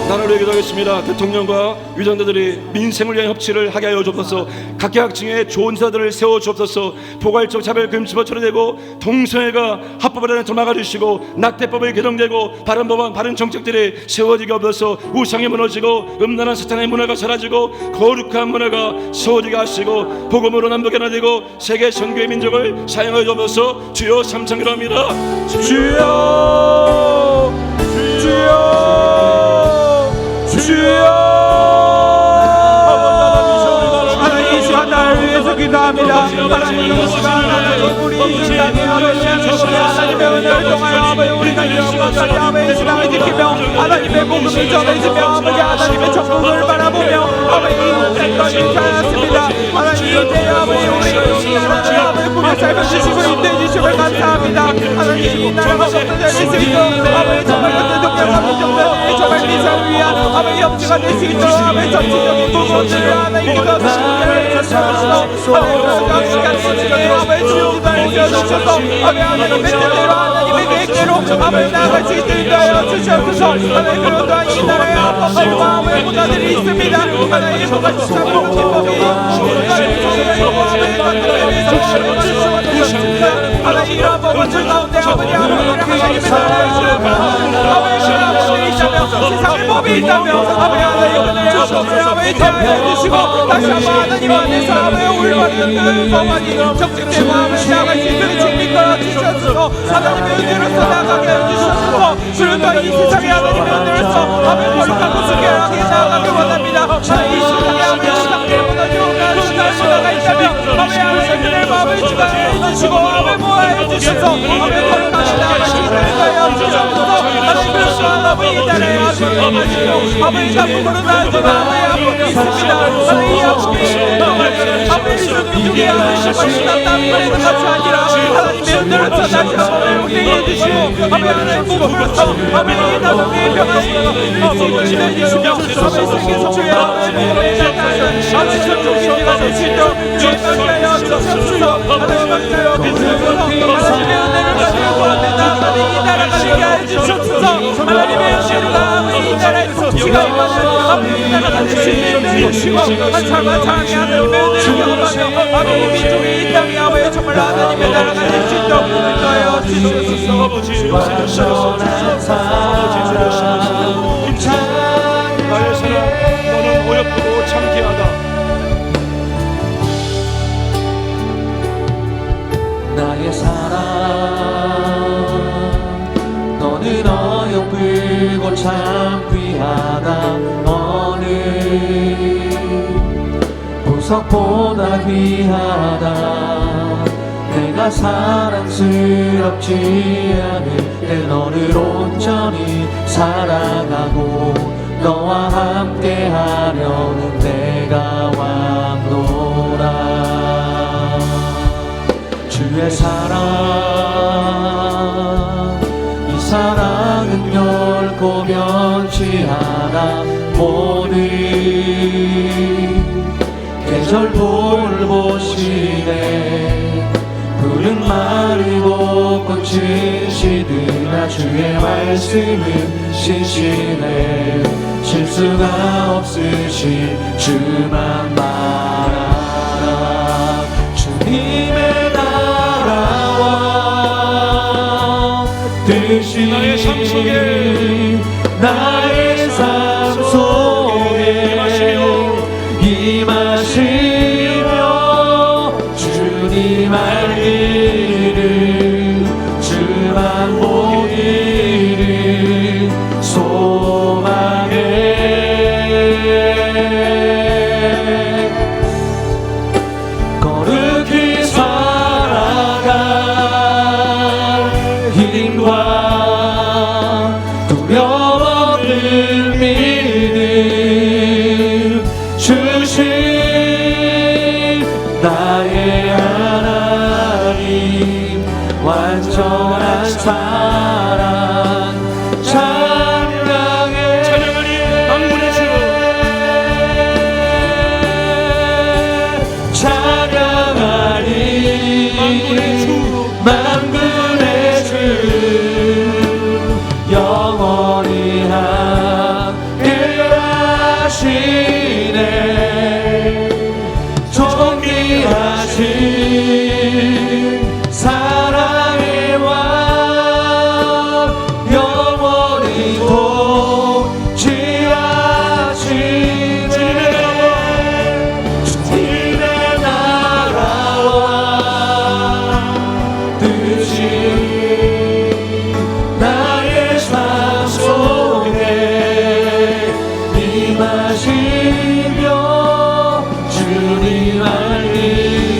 나라를 기도하겠습니다. 대통령과 위정자들이 민생을 위한 협치를 하게 하여 주옵소서. 각계각층의 좋은 사들을 세워 주옵소서. 포괄적 차별 금지법 처리되고 동성애가 합법화되는 도막아 주시고 낙태법이 개정되고 바른 법안 바른 정책들이 세워지게 없어서 우상이 무너지고 음란한 사탄의 문화가 사라지고 거룩한 문화가 세워지게 하시고 복음으로 남북이 하나 되고 세계 선교의 민족을 사용하여 주옵소서. 주여 삼창 기도합니다. 주여 주여 주여 하나님 이 시간 나를 위해서 기도합니다. 하나님 이 시간 우리 땅에 아버지 하나님의 은혜를 통하여 아버지 우리가 영광까지 아버지 신앙을 지키며 하나님의 복음을 전해지며 아버지 하나님의 천국을 바라보며 아버지 이 모든 것을 잘했습니다. 하나님 이제 아버지 우리 나라를 아버지 꿈에 삶을 주시고 인도해 주심을 감사합니다. 하나님 이 나라가 복되게 될 수 있도록 아버지 정말 같은 동력과 민족들이 정말 미사를 위한 아버지 협치가 될 수 있도록 아버지 전체적인 부분들을 하나님 기도하시고 아버지 주시기도 해주셔서 아버지 하나님 멘트대로 하나님의 계획대로 아버지 나아갈 수 있도록 하여 주시옵소서. 하나님 그리고 또한 이 나라에 헌법과 아버지 문화들이 있습니다. 하나님 뭔가 주상으로 기법이 하나님 이러한 법을 가운데 아버지 하나님의 세상의 법이 있다며 아버지 하나님 은혜의 법을 아버지 대하여 주시고 다시 한번 하나님 안에서 아버지 올바른 법안이 적직되고 아버지 나아갈 수 있도록 증명하여 주셔서 하나님의 은혜로서 나아가게 해주셔서 그리고 이 세상에 하나님의 은혜로서 아버지 거룩하고 순결하게 나아가길 원합니다. 이 세상에 아버지 세상에 무너지고 나가 있다면 아버지 하나님의 은혜를 마음을 주관해 주시고 아버지 모아해 주셔서 아버지 거룩하게 나아갈 수 있도록 하여 주셔서 하나님 그리고 아버지 이 나라에 아버지 나쁨으로 나아지는 아버지 아픔이 있습니다. 하나님 이 아픔이 아버지 중에 아버지 정말 땀이 흘리는 것이 아니라 하나님의 은혜로서 다시 한번 회복되게 해주시고 아버지 하나님 복음으로서 아버지 이 나라의 평안으로 일찍을 내주시며 아버지 세계에서 주의 아버지 복음을 나타내는 아버지 전통인지가 될 수 있도록 주의 명하여 주시옵소서. 하나님 감사하여 비추소서. 하나님의 은혜를 가지고 나아가는 이 나라가 되게 해주시옵소서. 하나님의 은혜가 아버지 이 나라의 통치가 임하는 아버지 이 나라가 될 수 있는 은혜를 주시고 한참한 사랑의 하나님의 은혜를 경험하며 아버지 민족이 이 땅에 아버지 정말 하나님의 나라가 될 수 있도록 인도하여 주시옵소서. 나의 사랑 너는 어여쁘고 창피하다. 나의 사랑 너는 어여쁘고 참 귀하다. 어느 보석보다 귀하다. 내가 사랑스럽지 않을 때 너를 온전히 사랑하고 너와 함께하려는 내가 왔노라. 주의 사랑 이 사랑은 결코 변치 않아. 모든 계절 돌보시네. 푸른 마르고 꽃은 시드나 주의 말씀은 신실해. 실수가 없으신 주만 말하라. 주님의 나라와 뜻이 나의 삶 속에 나의 삶 속에 임하시며 주님 알기를 주만 보기를 소망해. 거룩히 살아갈 힘과 두려움 없는 믿음 주신 나의 하나님. 완전한 사랑 찬양해. 찬양하리 만군의 주. 찬양하리 만군의 주. 영원히 함께하시네. 존귀하신 사랑의 왕 영원히 통치하시네. 주님의 나라와 뜻이 나의 삶 속에 임하시며 주님 알리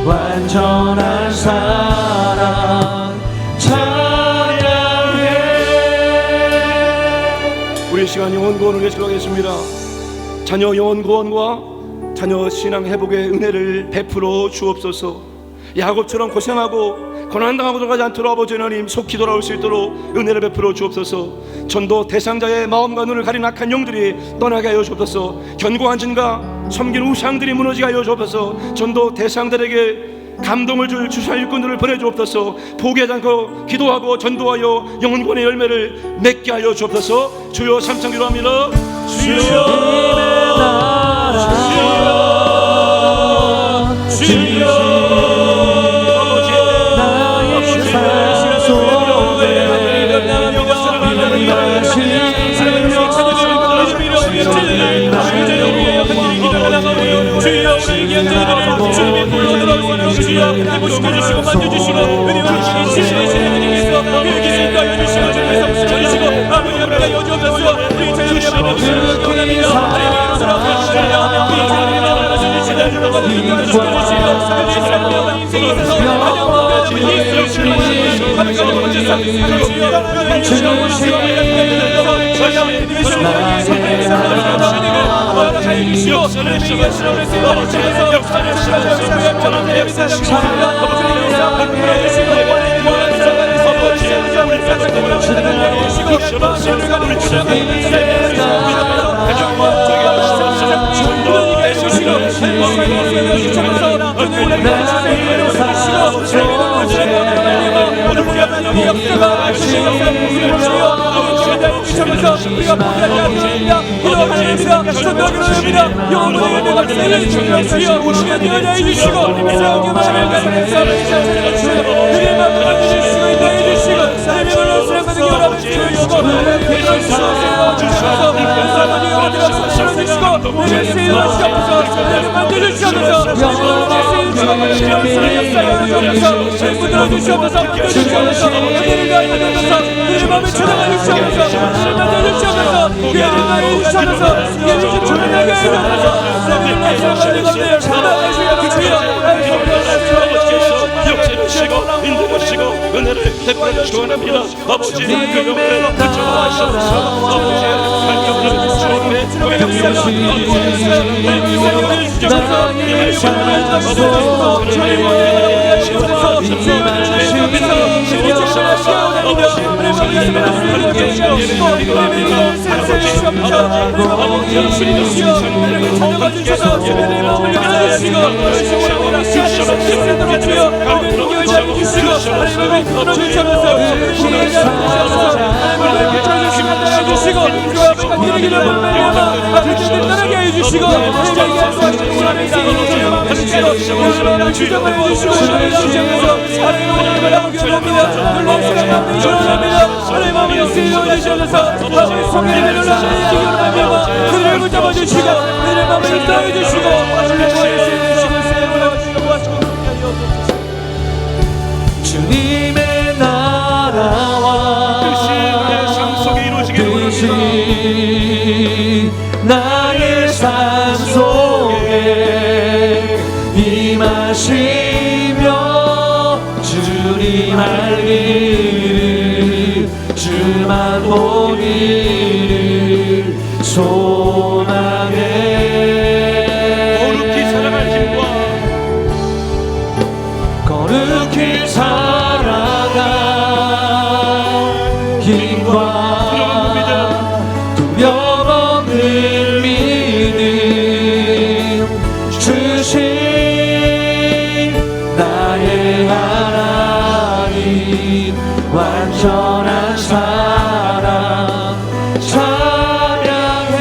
완전한 사랑 찬양해. 우리 시간 영혼 구원을 위해 기도하겠습니다. 자녀 영혼 구원과 자녀 신앙 회복의 은혜를 베풀어 주옵소서. 야곱처럼 고생하고 고난당하고 들어가지 않도록 아버지 하나님 속히 돌아올 수 있도록 은혜를 베풀어 주옵소서. 전도 대상자의 마음과 눈을 가린 악한 영들이 떠나게 하여 주옵소서. 견고한 진과 섬긴 우상들이 무너지게 하여 주옵소서. 전도 대상들에게 감동을 줄 주사 일꾼들을 보내주옵소서. 포기하지 않고 기도하고 전도하여 영혼권의 열매를 맺게 하여 주옵소서. 주여 삼창 기도합니다. 주여 해주시고 만져주시고 은혜와 주시고 기술과 여주시고 주시고 아버지 우리가 여주옵소서. 우리 자녀들의 마음을 원합니다. 하나님의 사랑을 주시며 우리 자녀들의 마음을 주시고 인생에 있어서 가장 우리가 포기하지 않습니다. 기도하옵니다. 전도하옵니다. 영혼의 열매가 세상에 주여 우리가 연애해 주시고 성경만을 가르쳐 주시고 그의 마음을 주시고 인도해 주시고 사명을 수행하는 여러분 주여 그런 수행을 주셔서 아버지 영혼들을 살려주시고 우리를 세워주셔서 우리를 만들어주셔서 우리를 세워주셔서 전부 들어주셔서 만들어주셔서 우리를 가르쳐주셔서 우리의 마음을 쳐다봐주셔서 만들어주셔서 그의 나를 주셔서 그의 이제 주문하게 해주셔서 역사주시고 인도하시고 은혜를 베풀어 주옵니다. 아버지 그 영혼을 붙여주옵소서. 아버지 하나님의 주님의 주님의 나라와 뜻이 나의 삶 속에 임하시며 주님 할 일을 주만 보기를 소망해. 거룩히 살아갈 힘과 거룩히 살아갈 힘과 두려움없는 믿음 주신 나의 하나님 완전한 사랑 찬양해.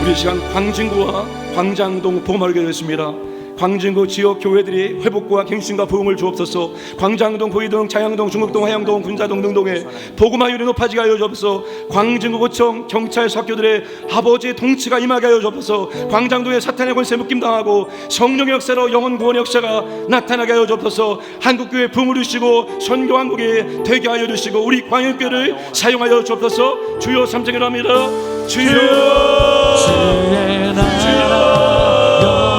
우리 시간 광진구와 광장동 복음하게 되었습니다. 광진구 지역 교회들이 회복과 갱신과 부흥을 주옵소서. 광장동, 보이동, 자양동, 중국동, 하양동, 군자동 등동에 복음화율이 높아지게 하여 주옵소서. 광진구 구청 경찰서 학교들의 아버지의 통치가 임하게 하여 주옵소서. 광장동에 사탄의 권세 묶임당하고 성령의 역사로 영혼 구원 역사가 나타나게 하여 주옵소서. 한국교회 부흥을 주시고 선교 한국에 되게 하여 주시고 우리 광역교회를 사용하여 주옵소서. 주여 삼창을 합니다. 주여 주의 나라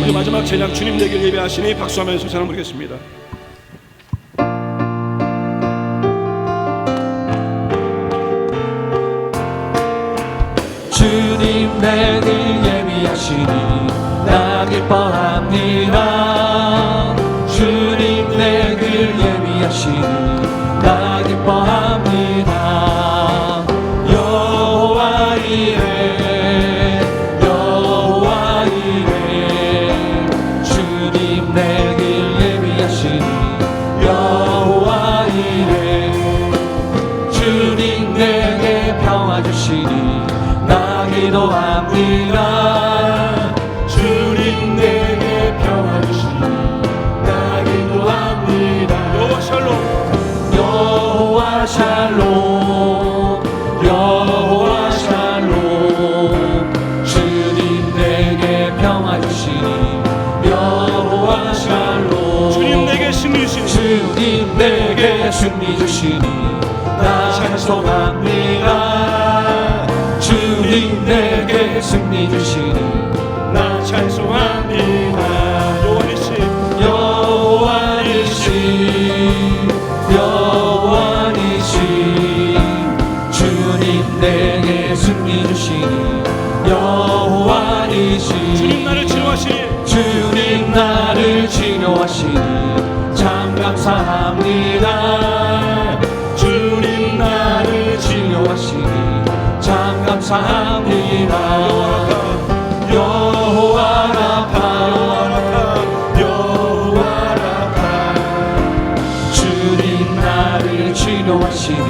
우리 마지막 찬양 주님 되길 예배하시니 박수하면서 찬양 부르겠습니다. 주님 내길 예비하시니 나 기뻐합니다. 주님 내길 예비하시니 나 기뻐합니다. 여호와 이레 여호와 이레 주님 내길 예비하시니 여호와 이레 주님 내게 평화 주시니 나 기도합니다. 주님 내게 평화 주시니 나 기도합니다. 여호와 샬롬 여호와 샬롬 여호와 샬롬 주님 내게 평화 주시니 여호와 샬롬 주님 내게 승리 주시니 주님 내게 승리 주시니 나 찬송합니다. 주님 내게 승리 주시니 나 찬송합니다. 여호와 니시 여호와 니시 주님 내게 승리 주시니 여호와 니시 주님 나를 치료하시니 주님 나를 치료하시니 참 감사합니다. 주님 나를 치료하시니 참 감사합니다. 여호와 라파 여호와 라파 주님 나를 치료하시니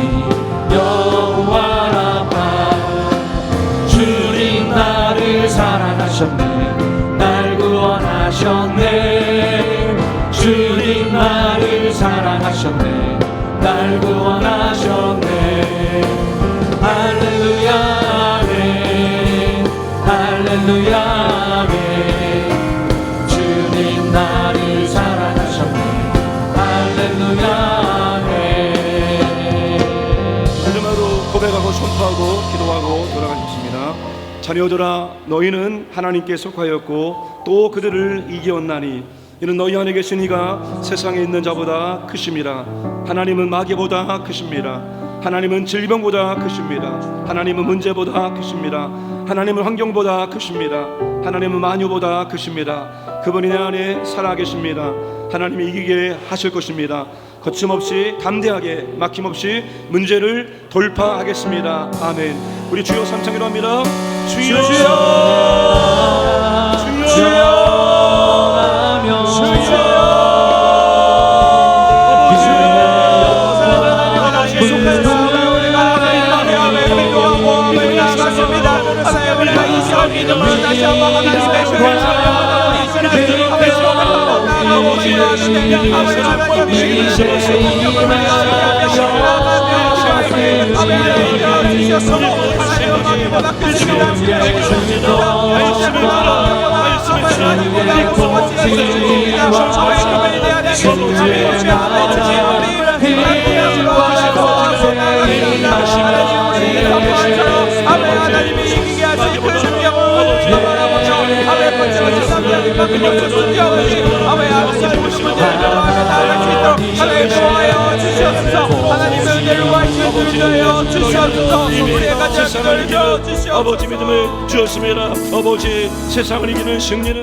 여호와 라파 주님 나를 사랑하셨네 날 구원하셨네 주님 나를 사랑하셨네 날 구원하셨네 할렐루야 아멘 할렐루야 아멘 주님 나를 사랑하셨네 할렐루야 아멘 마지막으로 고백하고 선포하고 기도하고 돌아가겠습니다. 자녀들아 너희는 하나님께 속하였고 또 그들을 이기었나니 이는 너희 안에 계신 이가 세상에 있는 자보다 크심이라. 하나님은 마귀보다 크십니다. 하나님은 질병보다 크십니다. 하나님은 문제보다 크십니다. 하나님은 환경보다 크십니다. 하나님은 만유보다 크십니다. 그분이 내 안에 살아계십니다. 하나님이 이기게 하실 것입니다. 거침없이 담대하게 막힘없이 문제를 돌파하겠습니다. 아멘. 우리 주여 삼창기로 합니다. 주여 주여 하나님이 이기게 하실 그 능력을 바라보며 아멘 번째로 주님과 근육을 숨겨오니 아멘 아버지의 모든 문제를 나아갈 수 있도록 하나님 도와여 주시옵소서. 하나님의 은혜를 와주시옵소서. 주여 주시옵소서. 우리의 가정을 열려 주시옵소서. 아버지 믿음을 주었습니다. 아버지 세상을 이기는 승리를